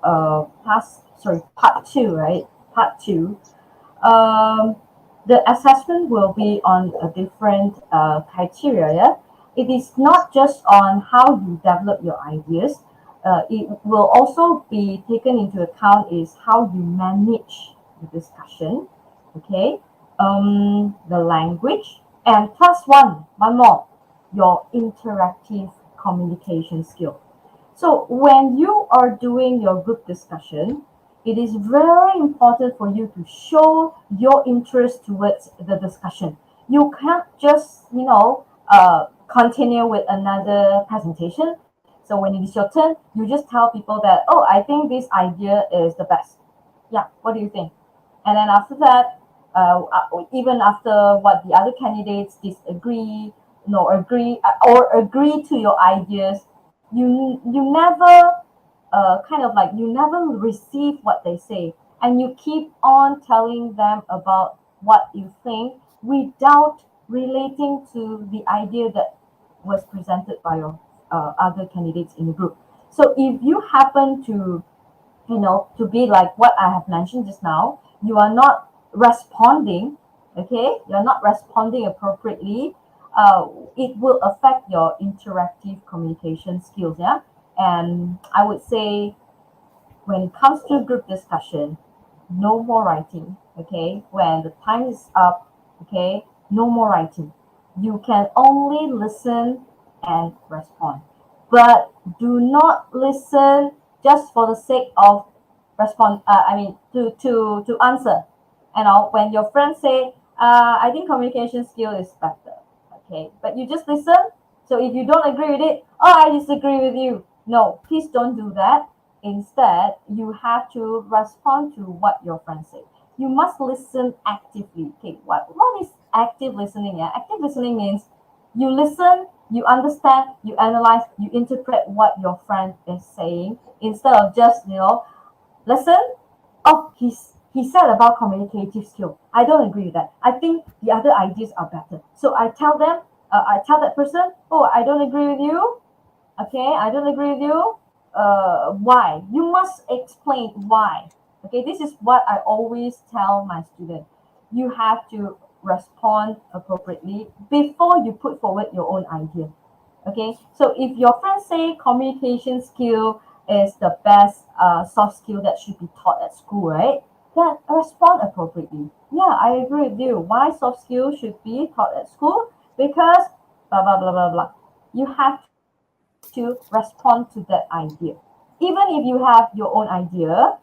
part two, right? Part two. The assessment will be on a different criteria. Yeah? It is not just on how you develop your ideas. It will also be taken into account is how you manage the discussion. Okay, the language, and plus one more, your interactive communication skill. So when you are doing your group discussion, it is very important for you to show your interest towards the discussion. You can't just, continue with another presentation. So when it is your turn, you just tell people that, oh, I think this idea is the best. Yeah, what do you think? And then after that, even after what the other candidates disagree, agree to your ideas, you never you never receive what they say, and you keep on telling them about what you think without relating to the idea that was presented by your other candidates in the group. So if you happen to to be like what I have mentioned just now, you are not responding, okay? You're not responding appropriately. It will affect your interactive communication skills, yeah? And I would say when it comes to group discussion, no more writing, okay? When the time is up, okay, no more writing. You can only listen and respond. But do not listen just for the sake of to answer. When your friends say, I think communication skill is better, okay, but you just listen. So if you don't agree with it, oh, I disagree with you. No, please don't do that. Instead, you have to respond to what your friends say. You must listen actively. Okay, what is active listening? Yeah? Active listening means you listen, you understand, you analyze, you interpret what your friend is saying instead of just, listen. Oh, he said about communicative skill. I don't agree with that. I think the other ideas are better. So I tell them, I tell that person, oh, I don't agree with you. Okay, I don't agree with you. Why? You must explain why. Okay, this is what I always tell my students. You have to respond appropriately before you put forward your own idea. Okay, so if your friends say communication skill is the best soft skill that should be taught at school, right? Then respond appropriately. Yeah, I agree with you. Why soft skills should be taught at school? Because blah blah blah blah blah. You have to respond to that idea. Even if you have your own idea,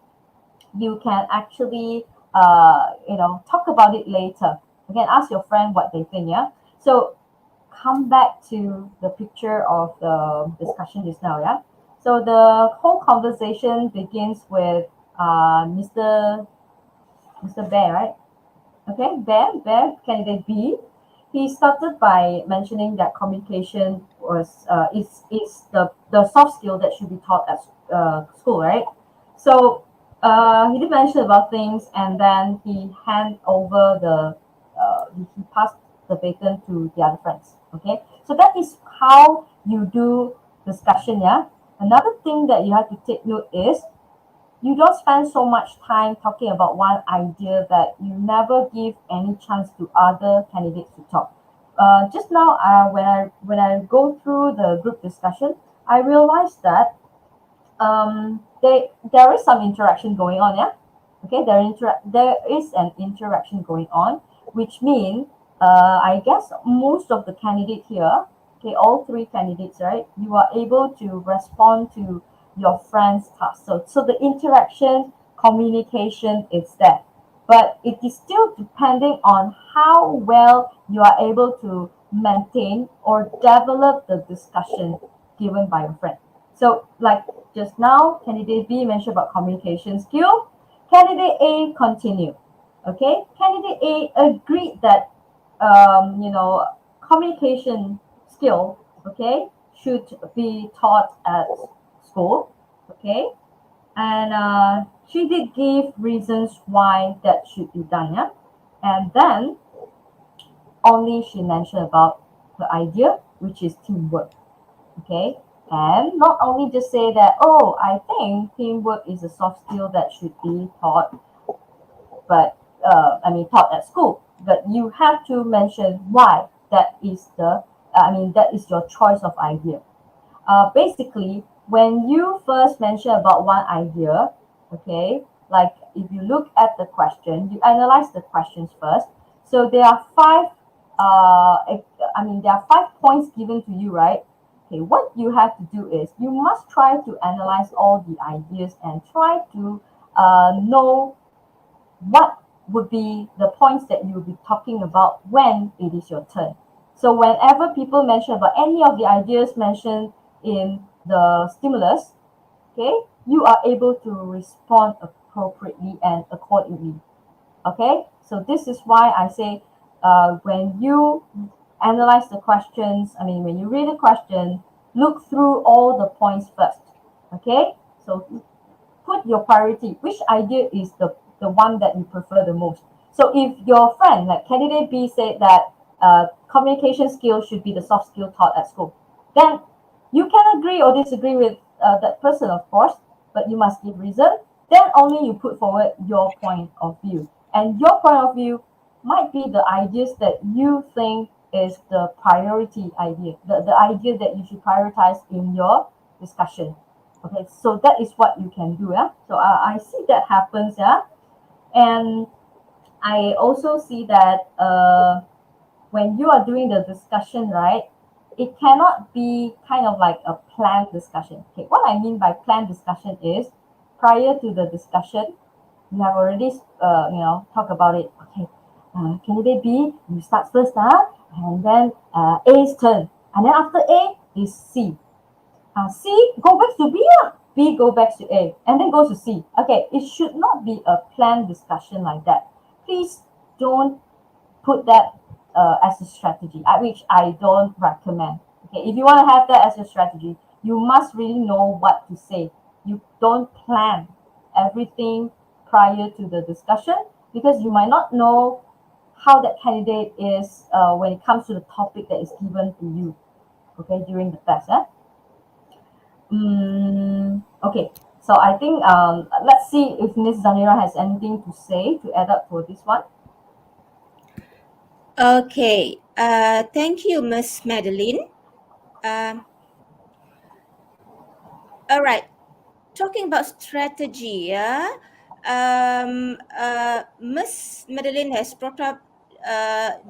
you can actually talk about it later. You can ask your friend what they think. Yeah. So come back to the picture of the discussion just now. Yeah. So the whole conversation begins with Mr. Bear, right? Okay, Bear, candidate B. He started by mentioning that communication is the soft skill that should be taught at school, right? So he did mention about things, and then he hand over he passed the baton to the other friends. Okay, so that is how you do discussion. Yeah. Another thing that you have to take note is you don't spend so much time talking about one idea that you never give any chance to other candidates to talk. Just now, when I go through the group discussion, I realized that there is some interaction going on. Yeah, okay, there is an interaction going on, which means I guess most of the candidate here, okay, all three candidates, right, you are able to respond to your friend's task. So the interaction, communication is there, but it is still depending on how well you are able to maintain or develop the discussion given by your friend. So, like just now, candidate B mentioned about communication skill. Candidate A continued. Okay, candidate A agreed that communication skill, okay, should be taught at school. Okay, and she did give reasons why that should be done. Yeah, and then only she mentioned about the idea, which is teamwork. Okay, and not only just say that, oh, I think teamwork is a soft skill that should be taught, but taught at school, but you have to mention why that is your choice of idea. Basically, when you first mention about one idea, okay, like if you look at the question, you analyze the questions first. So there are there are 5 points given to you, right? Okay, what you have to do is you must try to analyze all the ideas and try to know what would be the points that you'll be talking about when it is your turn. So whenever people mention about any of the ideas mentioned in the stimulus, okay, you are able to respond appropriately and accordingly. Okay, so this is why I say when you analyze the questions, when you read the question, look through all the points first. Okay, so put your priority. Which idea is the one that you prefer the most? So if your friend, like candidate B, said that communication skills should be the soft skill taught at school, then you can agree or disagree with that person, of course, but you must give reason. Then only you put forward your point of view. And your point of view might be the ideas that you think is the priority idea, the idea that you should prioritize in your discussion. Okay, so that is what you can do. Yeah, so I see that happens. Yeah, and I also see that when you are doing the discussion, right, it cannot be kind of like a planned discussion. Okay, what I mean by planned discussion is prior to the discussion, you have already talk about it. Okay, candidate B, you start first, and then A's turn, and then after A is C. C, go back to B. B B go back to A, and then go to C. Okay, it should not be a planned discussion like that. Please don't put that as a strategy, which I don't recommend. Okay, if you want to have that as your strategy, you must really know what to say. You don't plan everything prior to the discussion, because you might not know how that candidate is when it comes to the topic that is given to you, okay, during the test. Okay, so I think let's see if Miss Zanira has anything to say to add up for this one. Okay, thank you, Miss Madeline. All right, talking about strategy, Miss Madeline has brought up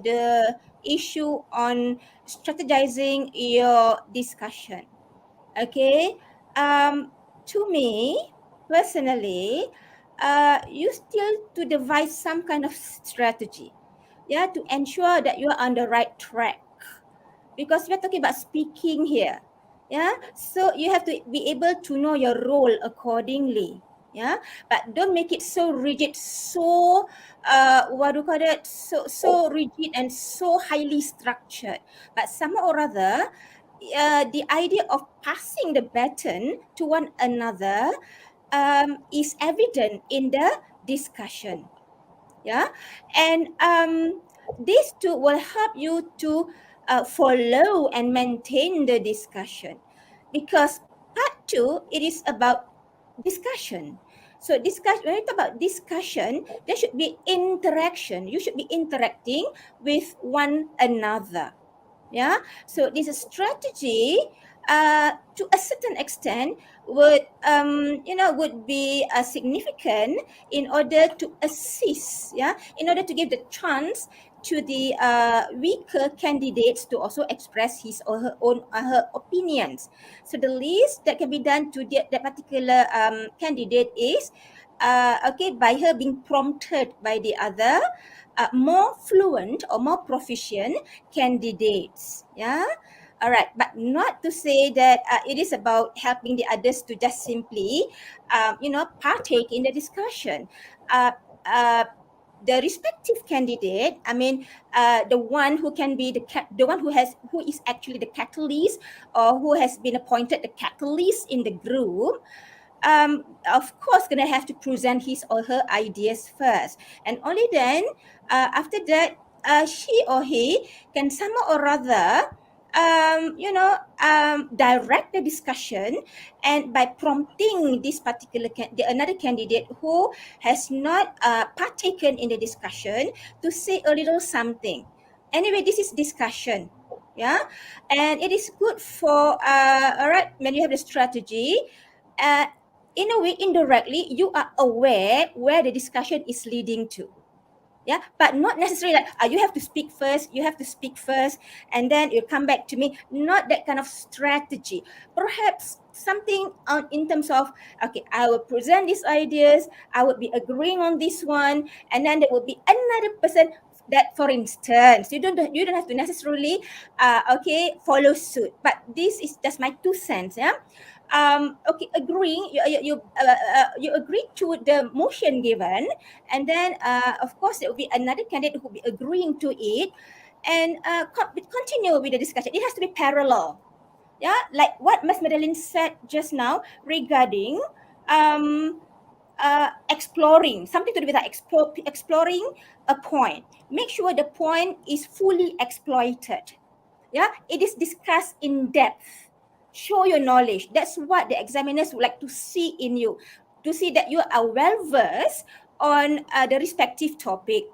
the issue on strategizing your discussion. Okay, to me personally, you still to devise some kind of strategy, to ensure that you are on the right track, because we're talking about speaking here. So you have to be able to know your role accordingly. But don't make it so rigid, so what do you call it, so rigid and so highly structured. But somehow or other, the idea of passing the baton to one another is evident in the discussion. And these two will help you to follow and maintain the discussion, because part two, it is about discussion. So when we talk about discussion, there should be interaction. You should be interacting with one another. So this strategy to a certain extent would be significant in order to assist, in order to give the chance to the weaker candidates to also express his or her opinions. So the least that can be done to that particular candidate is by her being prompted by the other more fluent or more proficient candidates. All right, but not to say that it is about helping the others to just simply partake in the discussion. The respective candidate, the one who can be the one who is actually the catalyst, or who has been appointed the catalyst in the group, of course gonna have to present his or her ideas first, and only then after that she or he can somehow or other direct the discussion, and by prompting this particular another candidate who has not partaken in the discussion to say a little something. Anyway, this is discussion. And it is good for all right, when you have the strategy, in a way, indirectly, you are aware where the discussion is leading to. But not necessarily like you have to speak first, and then you come back to me. Not that kind of strategy. Perhaps something in terms of, okay, I will present these ideas, I would be agreeing on this one, and then there will be another person that, for instance, you don't have to necessarily follow suit. But this is just my 2 cents. Agreeing, you agree to the motion given, and then of course there will be another candidate who will be agreeing to it, and continue with the discussion. It has to be parallel. Like what Ms. Madeline said just now regarding exploring something to do with that, exploring a point. Make sure the point is fully exploited. It is discussed in depth. Show your knowledge. That's what the examiners would like to see in you, to see that you are well versed on the respective topic.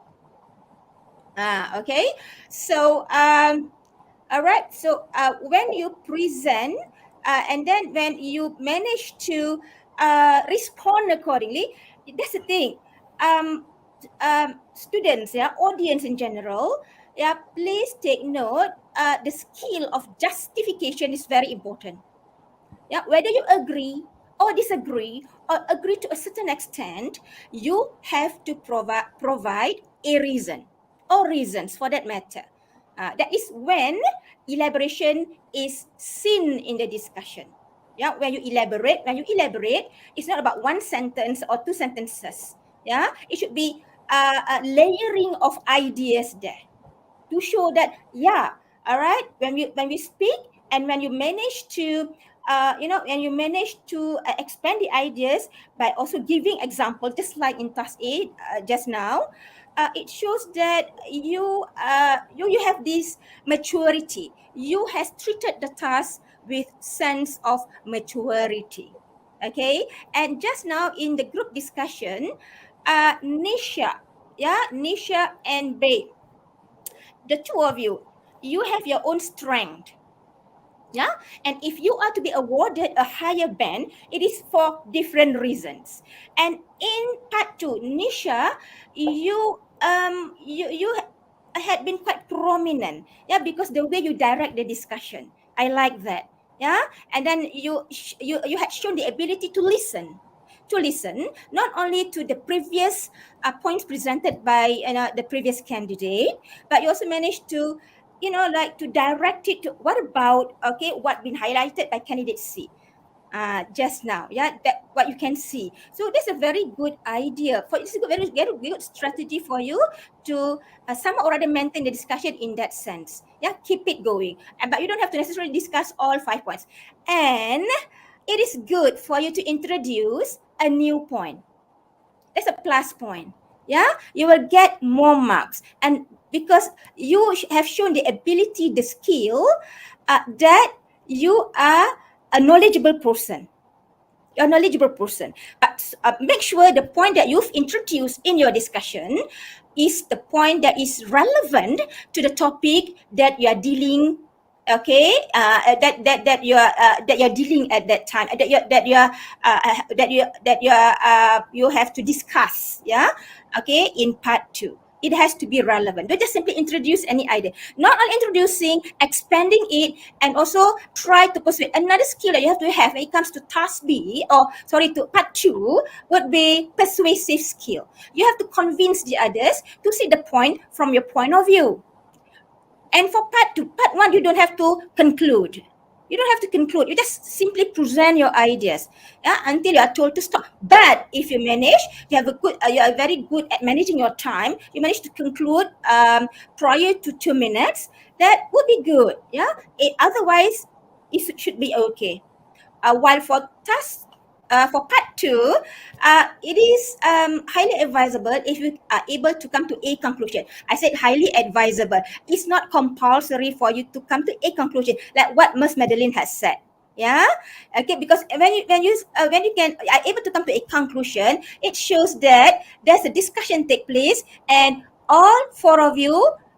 Okay. So all right. So when you present, and then when you manage to respond accordingly, that's the thing. Students, audience in general, please take note. The skill of justification is very important. Whether you agree or disagree or agree to a certain extent, you have to provide a reason, or reasons for that matter. That is when elaboration is seen in the discussion. Yeah, when you elaborate, it's not about one sentence or two sentences. Yeah, it should be a layering of ideas there to show that, yeah, all right, when we speak and when you manage to when you manage to expand the ideas by also giving example, just like in task 8 just now, it shows that you have this maturity. You has treated the task with sense of maturity. Okay, and just now in the group discussion, Nisha and Babe, the two of you, you have your own strength. Yeah, and if you are to be awarded a higher band, it is for different reasons. And in part 2, Nisha, you had been quite prominent, yeah, because the way you direct the discussion, I like that. Yeah, and then you had shown the ability to listen, not only to the previous points presented by the previous candidate, but you also managed to, like, to direct it to what about, okay, what been highlighted by candidate C just now. Yeah, that what you can see. So that's a very good idea. It's a very, very good strategy for you to somehow or other maintain the discussion in that sense. Yeah, keep it going. But you don't have to necessarily discuss all 5 points. And it is good for you to introduce a new point. That's a plus point. Yeah, you will get more marks, and because you have shown the ability, the skill, that you are a knowledgeable person. You're a knowledgeable person. But make sure the point that you've introduced in your discussion is the point that is relevant to the topic that you are dealing. Okay, that you're dealing at that time. You have to discuss. Yeah. Okay, in part 2. It has to be relevant. Don't just simply introduce any idea. Not only introducing, expanding it, and also try to persuade. Another skill that you have to have when it comes to task B, to part 2, would be persuasive skill. You have to convince the others to see the point from your point of view. And for part 1, you don't have to conclude. You don't have to conclude. You just simply present your ideas, yeah, until you are told to stop. But if you manage, you are very good at managing your time. You manage to conclude prior to 2 minutes. That would be good. Yeah. Otherwise, it should be okay. While for part 2, it is highly advisable if you are able to come to a conclusion. I said highly advisable. It's not compulsory for you to come to a conclusion, like what Ms. Madeline has said. Yeah, okay. Because when you are able to come to a conclusion, it shows that there's a discussion take place, and all 4 of you,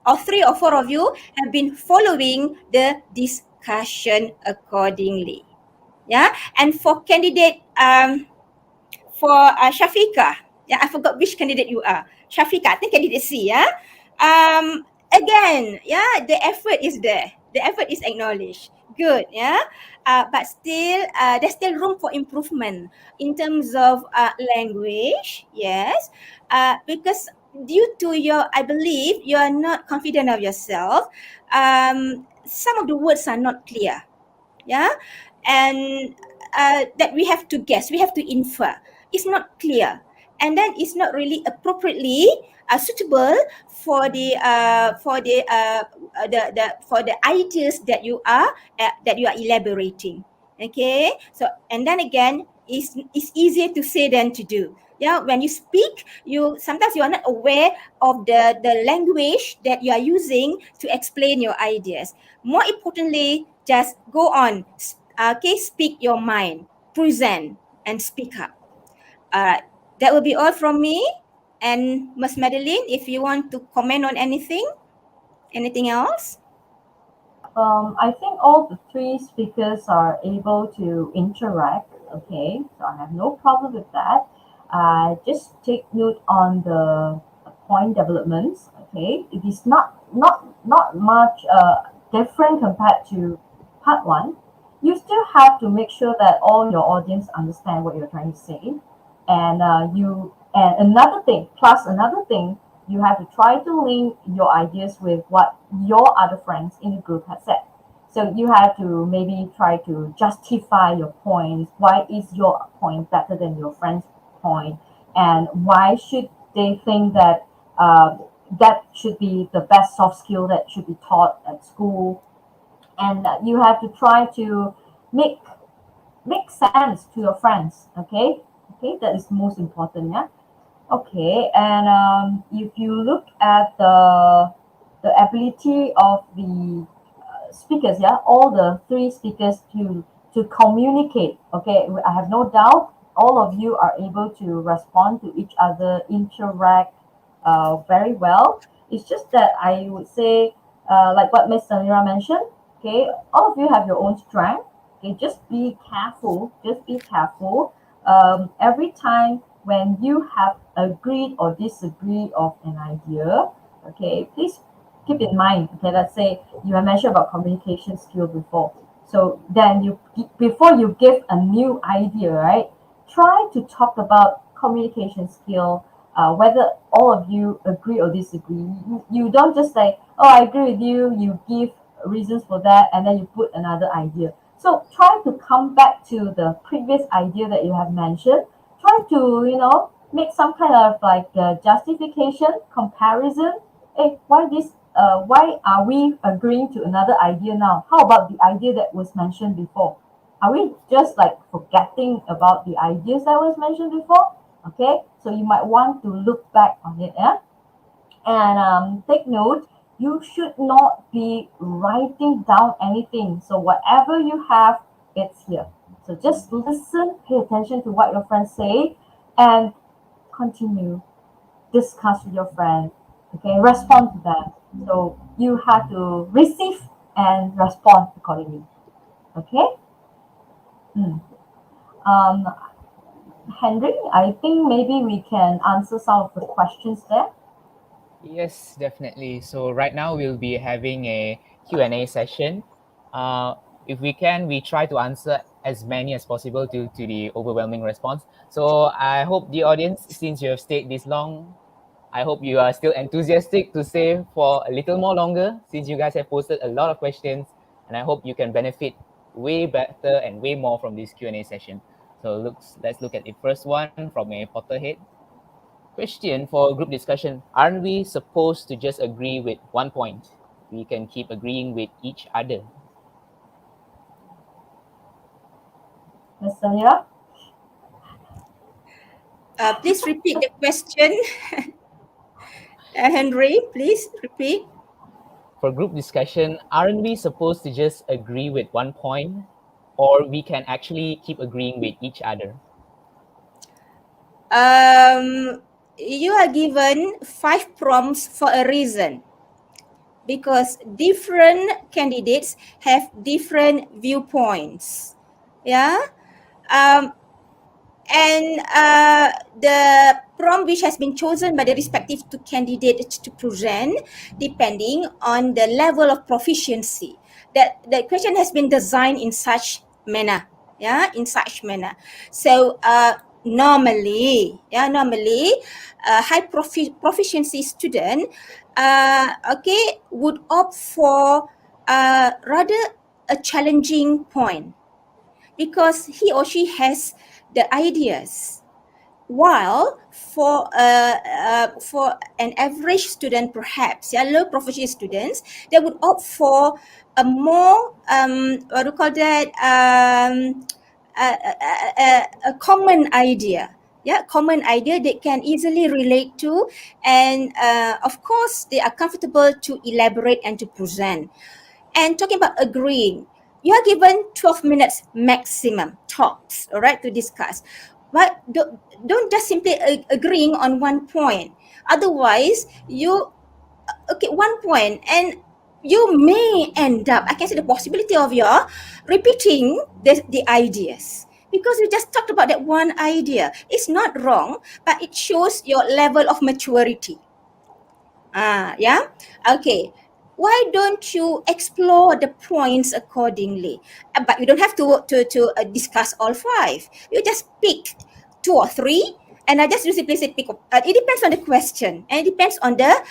or 3 or 4 of you, have been following the discussion accordingly. Yeah, and for candidate Shafika, yeah, I forgot which candidate you are. Shafika, I think candidate C. Yeah, again, yeah, the effort is there. The effort is acknowledged. Good. Yeah, but still, there's still room for improvement in terms of language. Yes, because due to I believe you are not confident of yourself. Some of the words are not clear. Yeah, and that we have to guess, we have to infer. It's not clear, and then it's not really appropriately suitable for the ideas that you are elaborating. Okay, so, and then again, it's easier to say than to do. Yeah, when you speak, sometimes you are not aware of the language that you are using to explain your ideas. More importantly, just go on. Okay, speak your mind, present, and speak up. All right, that will be all from me. And Ms. Madeline, if you want to comment on anything else? I think all the 3 speakers are able to interact. Okay, so I have no problem with that. Just take note on the point developments. Okay, it is not much different compared to part 1. You still have to make sure that all your audience understand what you're trying to say, and another thing, you have to try to link your ideas with what your other friends in the group have said. So you have to maybe try to justify your points. Why is your point better than your friend's point? And why should they think that that should be the best soft skill that should be taught at school? And you have to try to make make sense to your friends. Okay, that is most important. Yeah. Okay, and if you look at the ability of the speakers, yeah, all the three speakers to communicate. Okay, I have no doubt all of you are able to respond to each other, interact very well. It's just that I would say, like what Miss Zanira mentioned. Okay, all of you have your own strength. Okay, just be careful. Just be careful. Every time when you have agreed or disagreed of an idea, okay, please keep in mind, okay, let's say you have mentioned about communication skill before. So then before you give a new idea, right, try to talk about communication skill, whether all of you agree or disagree. You don't just say, oh, I agree with you, you give reasons for that, and then you put another idea. So try to come back to the previous idea that you have mentioned. Try to, make some kind of like justification, comparison. Hey, why are we agreeing to another idea now? How about the idea that was mentioned before? Are we just like forgetting about the ideas that was mentioned before? Okay, so you might want to look back on it, yeah? And take note, you should not be writing down anything. So whatever you have, it's here. So just listen, pay attention to what your friends say, and continue, discuss with your friend, okay, respond to them. So you have to receive and respond accordingly. Okay. Hmm. Um, Henry, I think maybe we can answer some of the questions there. Yes, definitely. So right now we'll be having a Q&A session. If we can, we try to answer as many as possible due to the overwhelming response. So I hope the audience, since you have stayed this long, I hope you are still enthusiastic to stay for a little more longer, since you guys have posted a lot of questions, and I hope you can benefit way better and way more from this Q&A session. So let's look at the first one from a Potterhead. Question for group discussion. Aren't we supposed to just agree with one point? We can keep agreeing with each other. Ms. Zanira? Please repeat the question. Henry, please repeat. For group discussion, aren't we supposed to just agree with one point? Or we can actually keep agreeing with each other? You are given 5 prompts for a reason, because different candidates have different viewpoints. Yeah. And the prompt which has been chosen by the respective two candidates to present, depending on the level of proficiency, that the question has been designed in such manner. Yeah, in such manner. So normally, high proficiency student would opt for rather a challenging point, because he or she has the ideas, while for an average student, perhaps low proficiency students, they would opt for a more what do you call that, a common idea. Common idea they can easily relate to, and of course they are comfortable to elaborate and to present. And talking about agreeing, you are given 12 minutes maximum tops, all right, to discuss. But don't just simply agreeing on one point. Otherwise, one point, and you may end up, I can see the possibility of your repeating the ideas. Because you just talked about that one idea. It's not wrong, but it shows your level of maturity. Yeah. Okay. Why don't you explore the points accordingly? But you don't have to discuss all 5. You just pick 2 or 3 And I just simply say pick up. It depends on the question and it depends on the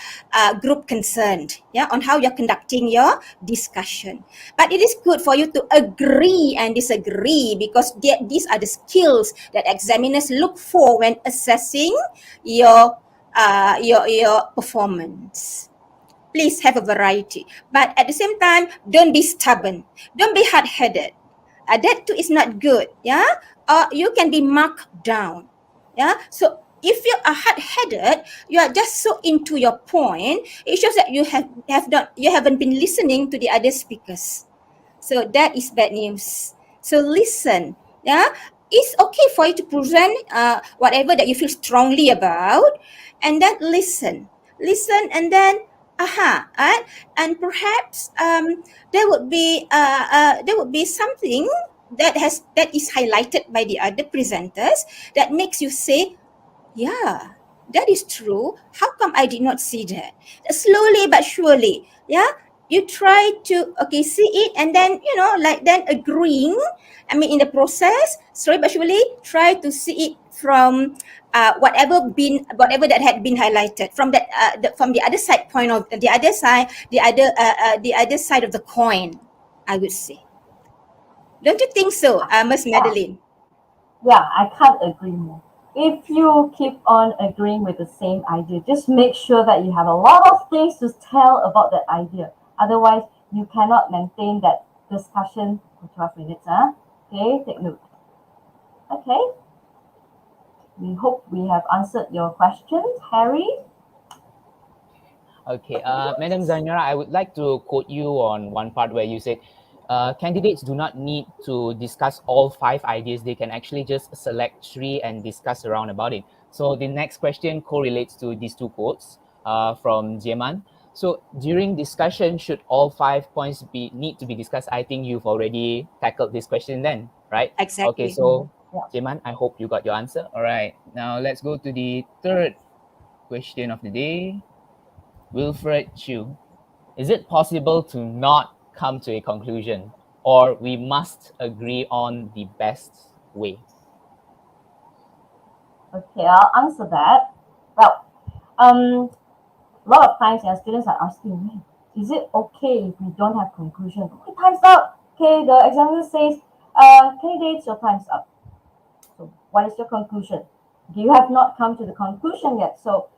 group concerned, yeah, on how you're conducting your discussion. But it is good for you to agree and disagree because these are the skills that examiners look for when assessing your performance. Please have a variety, but at the same time, don't be stubborn. Don't be hard-headed. That too is not good. Yeah, you can be marked down. Yeah, so if you are hard-headed, you are just so into your point. It shows that you haven't been listening to the other speakers. So that is bad news. So listen. Yeah, it's okay for you to present whatever that you feel strongly about, and then listen, and then right? And perhaps there would be something that is highlighted by the other presenters that makes you say, yeah, that is true. How come I did not see that? Slowly but surely, yeah, you try to see it, and then then agreeing. I mean, in the process, slowly but surely, try to see it from whatever that had been highlighted from from the other side point of the other side, the other side of the coin, I would say. Don't you think so, Miss Madeline? Yeah, I can't agree more. If you keep on agreeing with the same idea, just make sure that you have a lot of things to tell about that idea. Otherwise, you cannot maintain that discussion for 12 minutes. Huh? Okay, take note. Okay, we hope we have answered your questions, Harry. Okay, Madam Zanira, I would like to quote you on one part where you said, candidates do not need to discuss all 5 ideas. They can actually just select 3 and discuss around about it. So the next question correlates to these 2 quotes from Jeman. So during discussion, should all 5 points need to be discussed? I think you've already tackled this question then, right? Exactly. Okay, so Jeman, I hope you got your answer. All right, now let's go to the third question of the day. Wilfred Chu, is it possible to not come to a conclusion, or we must agree on the best way? Okay, I'll answer that. Well, a lot of times, students are asking me, is it okay if we don't have conclusion? Okay, time's up. Okay, the examiner says, candidates, your time's up. So what is your conclusion? You have not come to the conclusion yet. So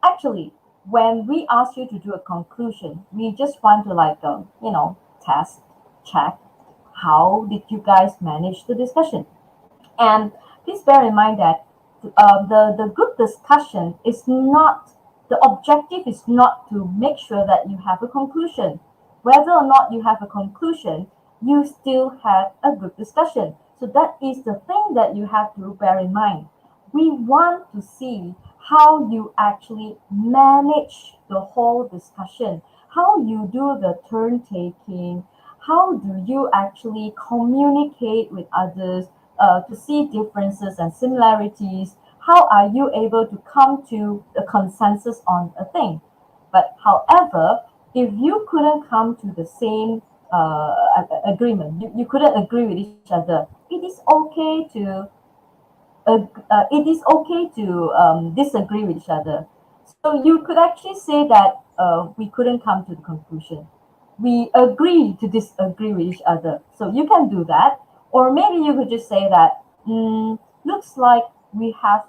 actually, when we ask you to do a conclusion, we just want to test, check, how did you guys manage the discussion? And please bear in mind that the group discussion is not, the objective is not to make sure that you have a conclusion. Whether or not you have a conclusion, you still have a group discussion. So that is the thing that you have to bear in mind. We want to see how you actually manage the whole discussion, how you do the turn taking, how do you actually communicate with others, to see differences and similarities. How are you able to come to a consensus on a thing? But however, if you couldn't come to the same agreement, you couldn't agree with each other, it is okay to disagree with each other. So you could actually say that we couldn't come to the conclusion. We agree to disagree with each other. So you can do that. Or maybe you could just say that, looks like we have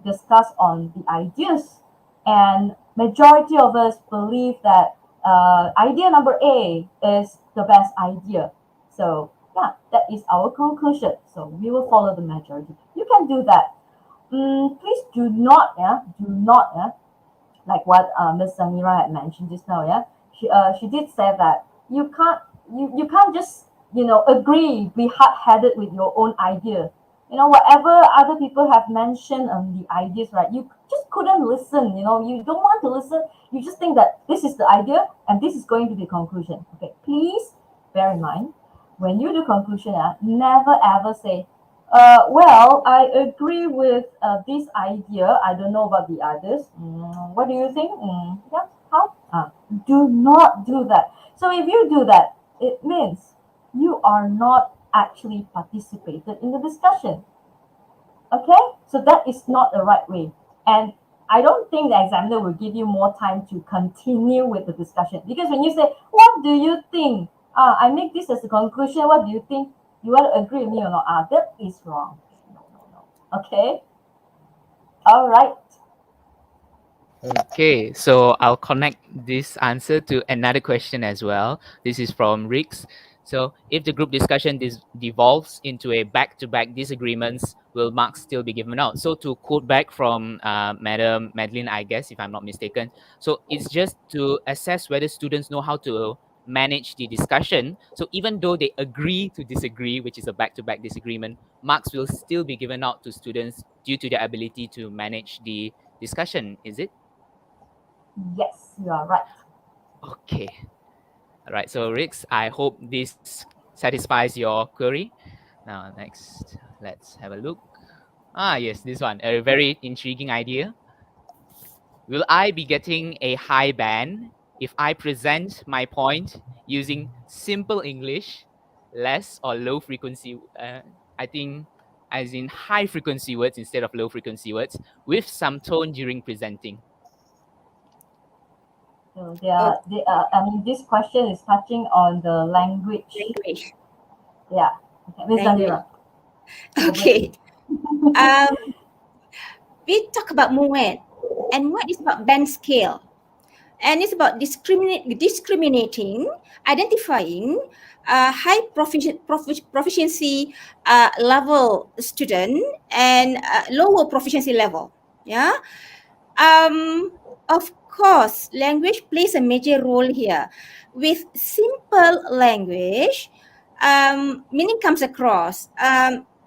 discussed on the ideas, and majority of us believe that idea number A is the best idea. So yeah, that is our conclusion. So we will follow the majority. You can do that. Please do not, like what Miss Zanira had mentioned just now. Yeah, she did say that you can't just agree, be hard-headed with your own idea. Whatever other people have mentioned on the ideas, right? You just couldn't listen. You don't want to listen. You just think that this is the idea and this is going to be conclusion. Okay, please bear in mind when you do conclusion, never ever say, well, I agree with this idea. I don't know about the others. What do you think? Yeah, how? Do not do that. So if you do that, it means you are not actually participated in the discussion. Okay, so that is not the right way. And I don't think the examiner will give you more time to continue with the discussion, because when you say, what do you think? I make this as a conclusion. What do you think? You want to agree with me or not? That is wrong. No, no, no. Okay. All right. Okay, so I'll connect this answer to another question as well. This is from Rix. So, if the group discussion devolves into a back-to-back disagreements, will marks still be given out? So, to quote back from Madam Madeline, I guess, if I'm not mistaken, so it's just to assess whether students know how to manage the discussion. So, even though they agree to disagree, which is a back-to-back disagreement, marks will still be given out to students due to their ability to manage the discussion. Is it? Yes, you are right. Okay. All right. So, Rix, I hope this satisfies your query. Now, next, let's have a look. Yes, this one, a very intriguing idea. Will I be getting a high band if I present my point using simple English, less or low frequency? I think, as in high frequency words instead of low frequency words, with some tone during presenting. So I mean, this question is touching on the language. Language. Yeah. Okay, Miss Language. Zanira. Okay. We talk about MUET, and MUET is about band scale, and it's about discriminating, identifying high proficiency level student and lower proficiency level. Yeah. Of course, language plays a major role here. With simple language, meaning comes across.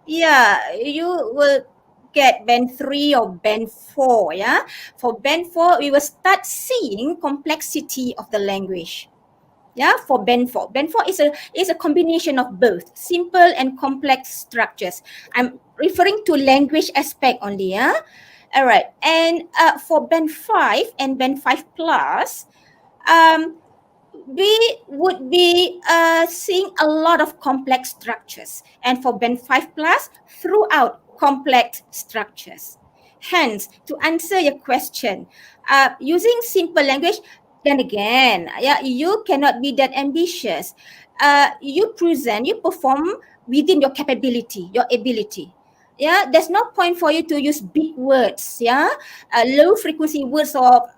Yeah, you will get band 3 or band 4. Yeah, for band 4, we will start seeing complexity of the language. Yeah, for band 4. Band 4 is a combination of both simple and complex structures. I'm referring to language aspect only. Yeah. All right. And for band 5 and band 5 plus, we would be seeing a lot of complex structures. And for band 5 plus, throughout complex structures. Hence, to answer your question, using simple language, then again, yeah, you cannot be that ambitious. You perform within your capability, your ability. Yeah, there's no point for you to use big words. Yeah, low frequency words or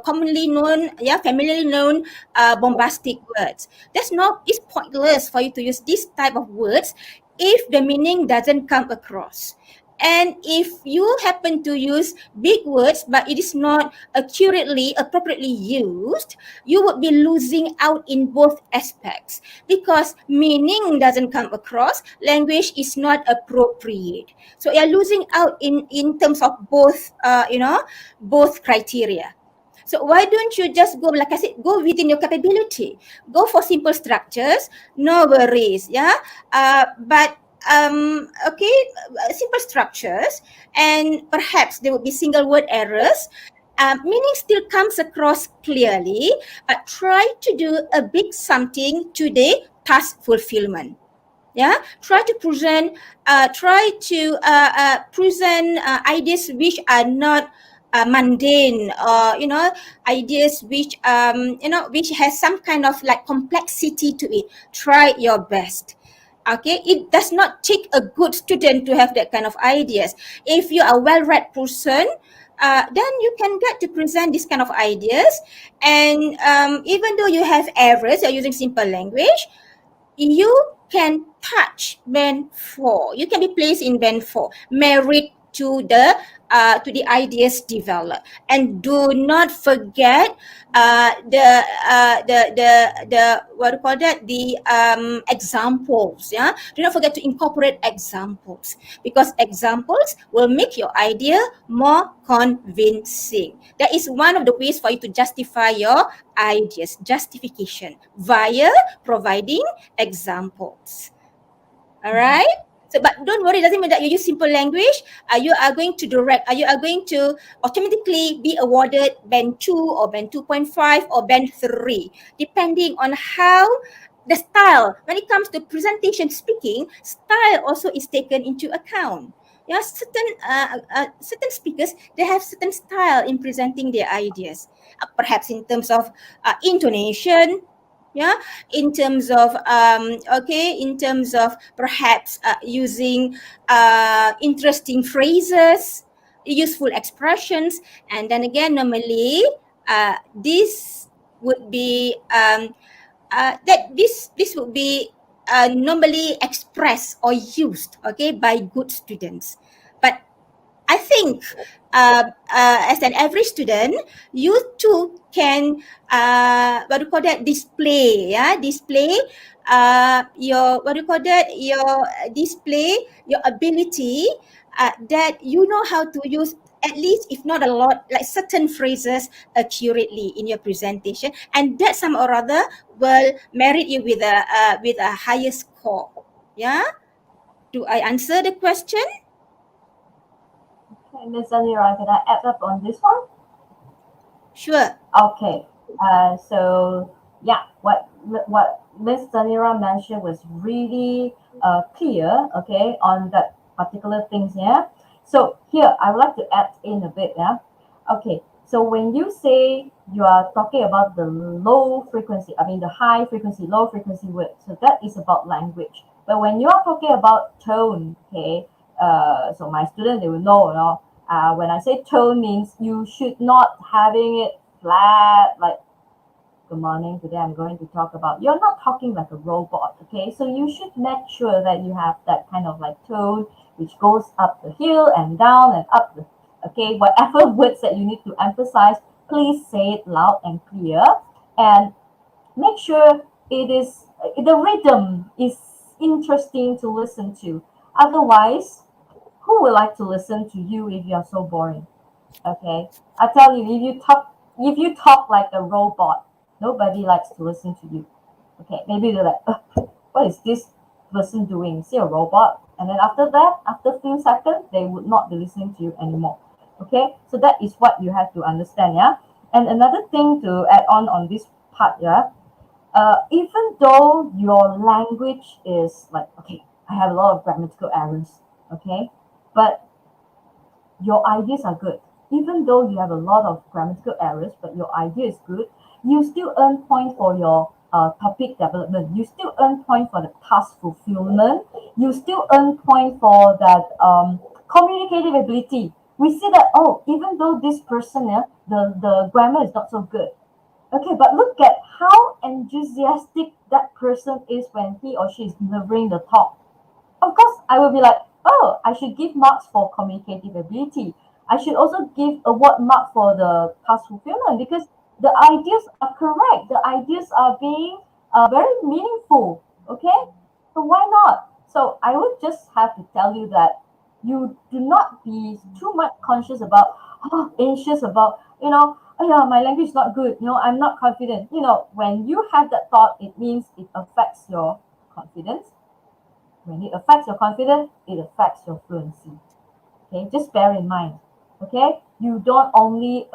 commonly known, yeah, familiarly known bombastic words. It's pointless for you to use this type of words if the meaning doesn't come across. And if you happen to use big words but it is not appropriately used, you would be losing out in both aspects because meaning doesn't come across, language is not appropriate. So you're losing out in terms of both, both criteria. So why don't you just go, like I said, go within your capability. Go for simple structures, no worries, yeah. But okay, simple structures, and perhaps there would be single word errors. Meaning still comes across clearly, but try to do a big something today, task fulfillment. Yeah, try to present ideas which are not mundane, or ideas which which has some kind of like complexity to it. Try your best. Okay, it does not take a good student to have that kind of ideas. If you are a well-read person, then you can get to present this kind of ideas. And even though you have errors, you're using simple language, you can touch band 4. You can be placed in band 4, married to the ideas developed. And do not forget the what do you call that, the examples. Yeah, do not forget to incorporate examples, because examples will make your idea more convincing. That is one of the ways for you to justify your ideas. Justification via providing examples. All right. So, but don't worry, it doesn't mean that you use simple language. You are going to automatically be awarded band 2 or band 2.5 or band 3, depending on how the style, when it comes to presentation speaking, style also is taken into account. Yeah, certain speakers, they have certain style in presenting their ideas. Perhaps in terms of intonation, yeah, in terms of in terms of perhaps using interesting phrases, useful expressions, and then again, normally this would be this would be normally expressed or used, okay, by good students. But I think as an average student, you too can what do you call that, display your what do you call that, your display your ability, that you know how to use, at least if not a lot, like certain phrases accurately in your presentation, and that some or other will merit you with a higher score. Yeah, do I answer the question? Okay, Miss Zanira, can I add up on this one? Sure. Okay. So yeah, what Miss Zanira mentioned was really clear. Okay, on that particular things. Yeah. So here I would like to add in a bit. Yeah. Okay. So when you say you are talking about the low frequency, I mean the high frequency, low frequency words, so that is about language. But when you are talking about tone, okay, so my students, they will know, when I say tone means you should not having it flat like good morning. Today I'm going to talk about, you're not talking like a robot, okay? So you should make sure that you have that kind of like tone which goes up the hill and down and up the, okay, whatever words that you need to emphasize, please say it loud and clear, and make sure it is, the rhythm is interesting to listen to. Otherwise, who would like to listen to you if you are so boring? Okay, I tell you, if you talk like a robot, nobody likes to listen to you. Okay, maybe they're like, what is this person doing? Is he a robot? And then after that, after a few seconds, they would not be listening to you anymore. Okay, so that is what you have to understand. Yeah, and another thing to add on this part. Yeah, even though your language is like, okay, I have a lot of grammatical errors. Okay, but your ideas are good. Even though you have a lot of grammatical errors, but your idea is good, you still earn points for your topic development. You still earn points for the task fulfillment. You still earn points for that communicative ability. We see that, oh, even though this person, the grammar is not so good. Okay, but look at how enthusiastic that person is when he or she is delivering the talk. Of course, I will be like, oh, I should give marks for communicative ability. I should also give a word mark for the task fulfillment because the ideas are correct. The ideas are being very meaningful. Okay, so why not? So I would just have to tell you that you do not be too much conscious about, anxious about, oh yeah, my language is not good. I'm not confident. When you have that thought, it means it affects your confidence. When it affects your confidence, it affects your fluency. Okay, just bear in mind. Okay, you don't only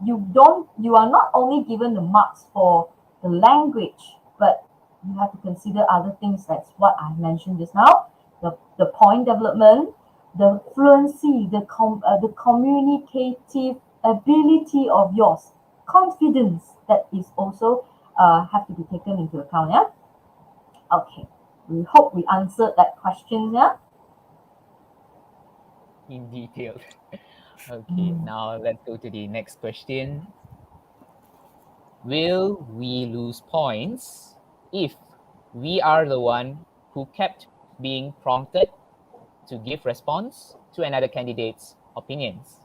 you are not only given the marks for the language, but you have to consider other things. That's what I mentioned just now: the point development, the fluency, the communicative ability of yours, confidence that is also have to be taken into account. Yeah. Okay. We hope we answered that question. Yeah. In detail. Okay, now let's go to the next question. Will we lose points if we are the one who kept being prompted to give response to another candidate's opinions?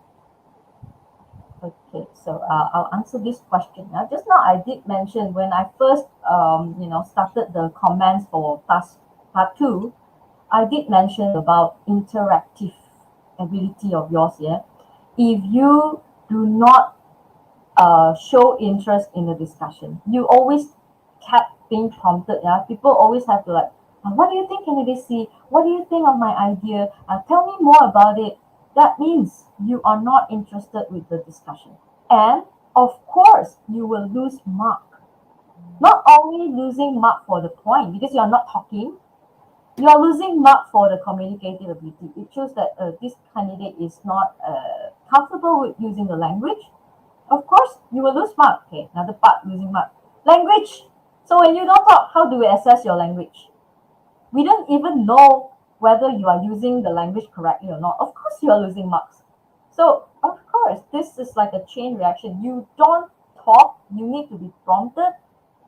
Okay, so I'll answer this question. Now, just now I did mention when I first, started the comments for part 2, I did mention about interactive ability of yours. Yeah, if you do not show interest in the discussion, you always kept being prompted. Yeah, people always have to like, what do you think, candidate C? What do you think of my idea? Tell me more about it. That means you are not interested with the discussion, and of course you will lose mark. not only losing mark for the point because you are not talking, you are losing mark for the communicative ability. It shows that this candidate is not comfortable with using the language. Of course, you will lose mark. Okay, another part losing mark. Language. So when you don't talk, how do we assess your language? We don't even know whether you are using the language correctly or not. Of course, you are losing marks. So, of course, this is like a chain reaction. You don't talk, you need to be prompted.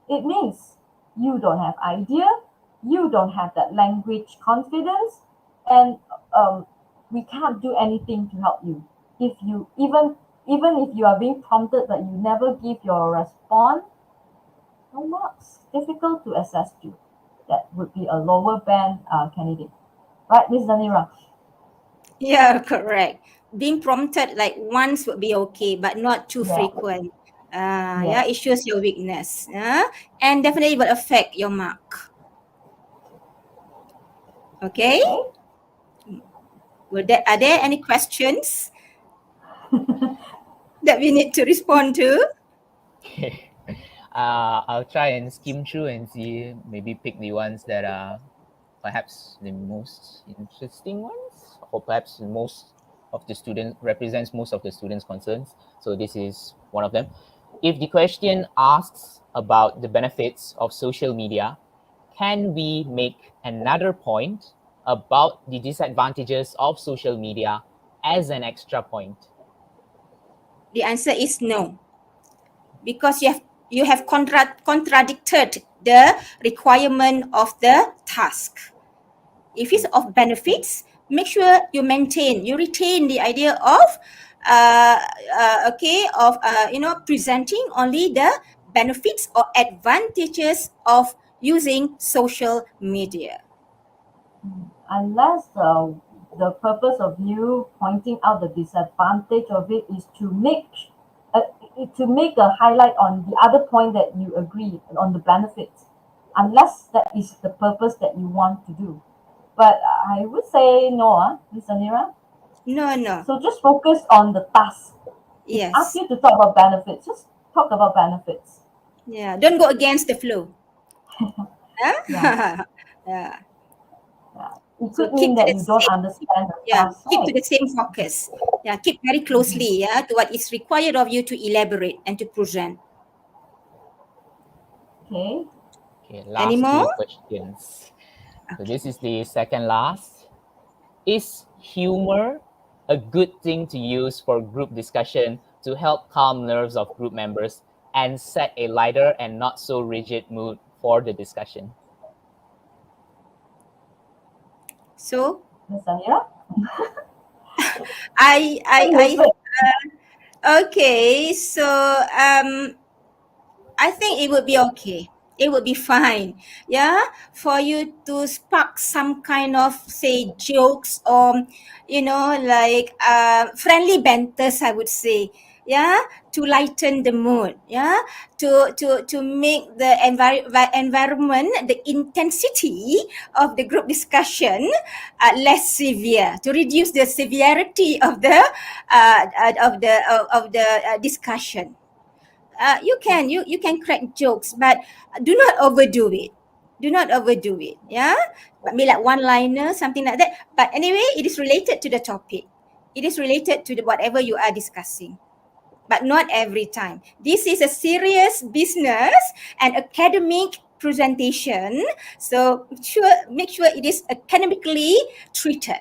It means you don't have idea, you don't have that language confidence, and we can't do anything to help you. If you even if you are being prompted but you never give your response, no marks. Difficult to assess you. That would be a lower band candidate. Right, Miss Zanira? Yeah, correct. Being prompted like once would be okay, but not too Yeah. frequent. Yeah. Yeah, it shows your weakness. And definitely will affect your mark. Okay. Are there any questions that we need to respond to? Okay. I'll try and skim through and see, maybe pick the ones that are perhaps the most interesting ones, or perhaps most of the student represents most of the students' concerns. So this is one of them. If the question asks about the benefits of social media, can we make another point about the disadvantages of social media as an extra point? The answer is no, because you have contradicted the requirement of the task. If it's of benefits, make sure you retain the idea of presenting only the benefits or advantages of using social media. Unless the purpose of you pointing out the disadvantage of it is uh, to make a highlight on the other point that you agree on the benefits. Unless that is the purpose that you want to do. But I would say no, Miss Anira. No. So just focus on the task. If ask Yes. you to talk about benefits, just talk about benefits. Yeah. Don't go against the flow. Huh? Yeah. Yeah. Yeah. It So could mean that you don't keep understand the yeah, task. keep to Right? the same focus. Yeah, keep very closely to what is required of you to elaborate and to present. Okay. Okay, Any last more? two questions. So this is the second last. Is humor a good thing to use for group discussion to help calm nerves of group members and set a lighter and not so rigid mood for the discussion? So Miss Anira? I okay. So I think it would be okay. It would be fine. Yeah. For you to spark some kind of say jokes or like friendly banters, I would say. Yeah. To lighten the mood. Yeah. To make the environment, the intensity of the group discussion less severe, to reduce the severity of the discussion. You can crack jokes, but do not overdo it. Do not overdo it. Yeah, but be like one liner, something like that. But anyway, it is related to the topic. It is related to whatever you are discussing, but not every time. This is a serious business and academic presentation, so make sure it is academically treated.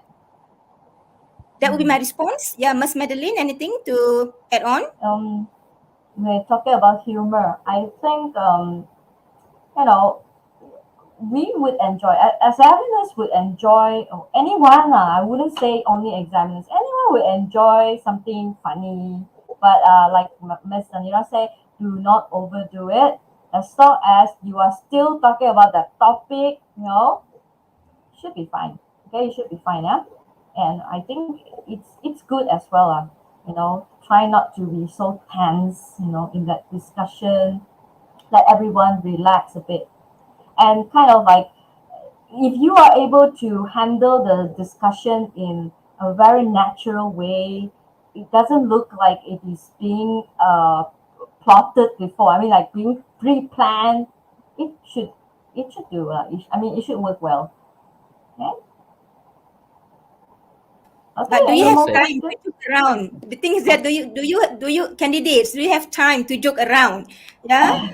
That would be my response. Yeah, Miss Madeline, anything to add on? We're talking about humor. I think you know, we would enjoy, as examiners would enjoy, or anyone, I wouldn't say only examiners, anyone would enjoy something funny. But like Ms. Sanira said, do not overdo it. As long as you are still talking about that topic, should be fine. Okay, it should be fine, yeah. And I think it's good as well, try not to be so tense, in that discussion. Let everyone relax a bit and kind of like, if you are able to handle the discussion in a very natural way, it doesn't look like it is being plotted before. I mean, like being pre-planned. it should do. It should work well. Okay. Okay. But do you Any Well have more said. time to questions? joke around? The thing is that do you candidates, do you have time to joke around? Yeah.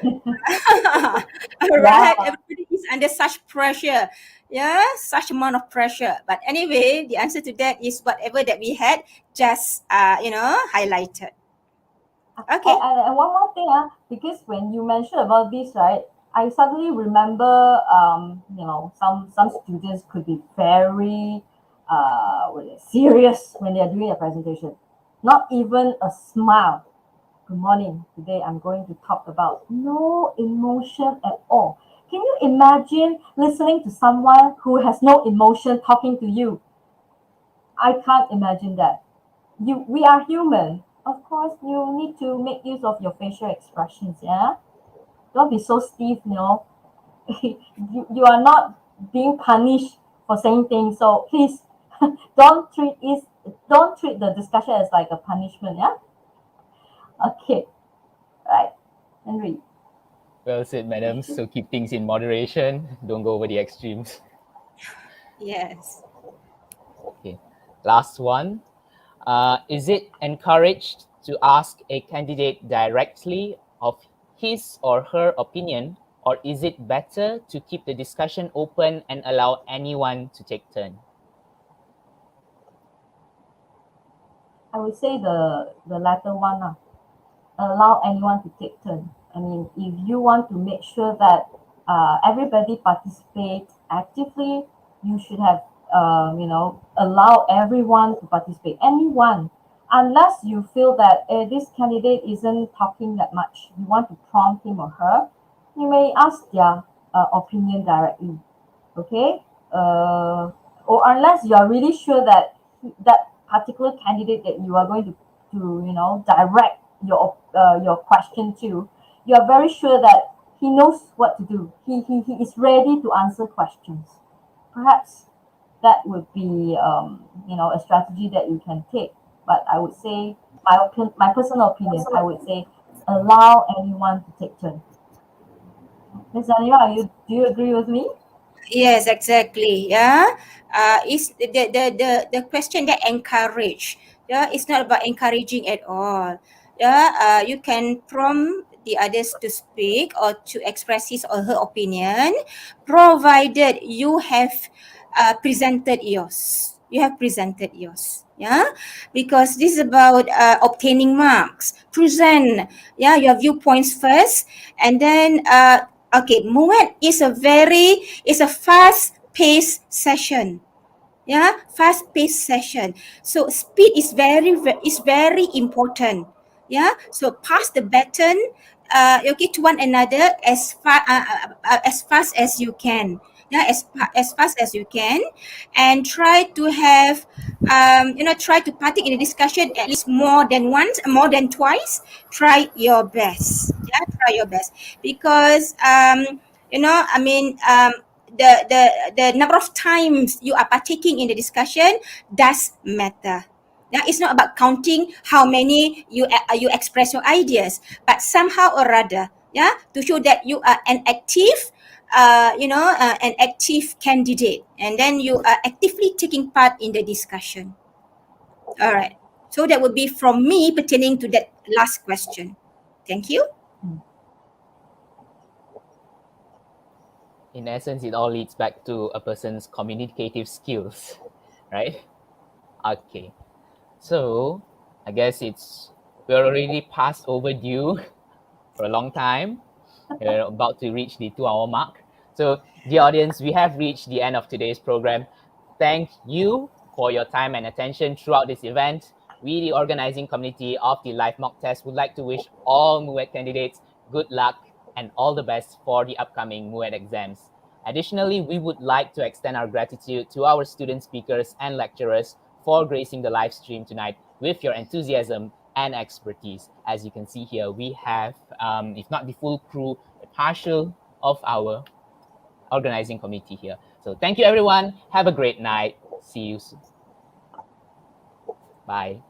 All right. Yeah. Everybody is under such pressure. Yeah, such amount of pressure. But anyway, the answer to that is whatever that we had just highlighted. Okay. And one more thing, because when you mentioned about this, right, I suddenly remember, some students could be very serious when they are doing a presentation. Not even a smile. Good morning. Today I'm going to talk about no emotion at all. Can you imagine listening to someone who has no emotion talking to you? I can't imagine that. We are human. Of course, you need to make use of your facial expressions. Yeah, don't be so stiff. You are not being punished for saying things. So please don't treat the discussion as like a punishment. Yeah. Okay. Right. Henry. Well said, madam. So keep things in moderation. Don't go over the extremes. Yes. Okay. Last one. Is it encouraged to ask a candidate directly of his or her opinion, or is it better to keep the discussion open and allow anyone to take turn? I would say the latter one. Allow anyone to take turn. I mean, if you want to make sure that everybody participates actively, you should have, allow everyone to participate. Anyone, unless you feel that this candidate isn't talking that much, you want to prompt him or her, you may ask their opinion directly. Okay, or unless you are really sure that that particular candidate that you are going to direct your question to, you are very sure that he knows what to do. He is ready to answer questions. Perhaps that would be a strategy that you can take. But I would say my personal opinion, I would say allow anyone to take turn. Ms. Zanira, do you agree with me? Yes, exactly. Yeah. Is the question that encourage. Yeah, it's not about encouraging at all. Yeah. You can prompt the others to speak or to express his or her opinion, provided you have presented yours. You have presented yours. Yeah, because this is about obtaining marks. Present, yeah, your viewpoints first, and then okay, MUET is a fast-paced session. Yeah, fast-paced session. So speed is very important. Yeah, so pass the baton, okay, to one another as fast as you can. Yeah, as fast as you can, and try to have try to partake in the discussion at least more than once, more than twice. Try your best. Yeah, try your best, because I mean, the number of times you are partaking in the discussion does matter. Yeah, it's not about counting how many you express your ideas, but somehow or rather, yeah, to show that you are an active candidate, and then you are actively taking part in the discussion. All right. So that would be from me pertaining to that last question. Thank you. In essence, it all leads back to a person's communicative skills, right? Okay. So I guess we're already past overdue for a long time. We're about to reach the 2-hour mark. So, dear audience, we have reached the end of today's program. Thank you for your time and attention throughout this event. We, the organizing committee of the live mock test, would like to wish all MUET candidates good luck and all the best for the upcoming MUET exams. Additionally, we would like to extend our gratitude to our student speakers and lecturers for gracing the live stream tonight with your enthusiasm and expertise. As you can see here, we have, if not the full crew, a partial of our organizing committee here. So thank you, everyone. Have a great night. See you soon. Bye.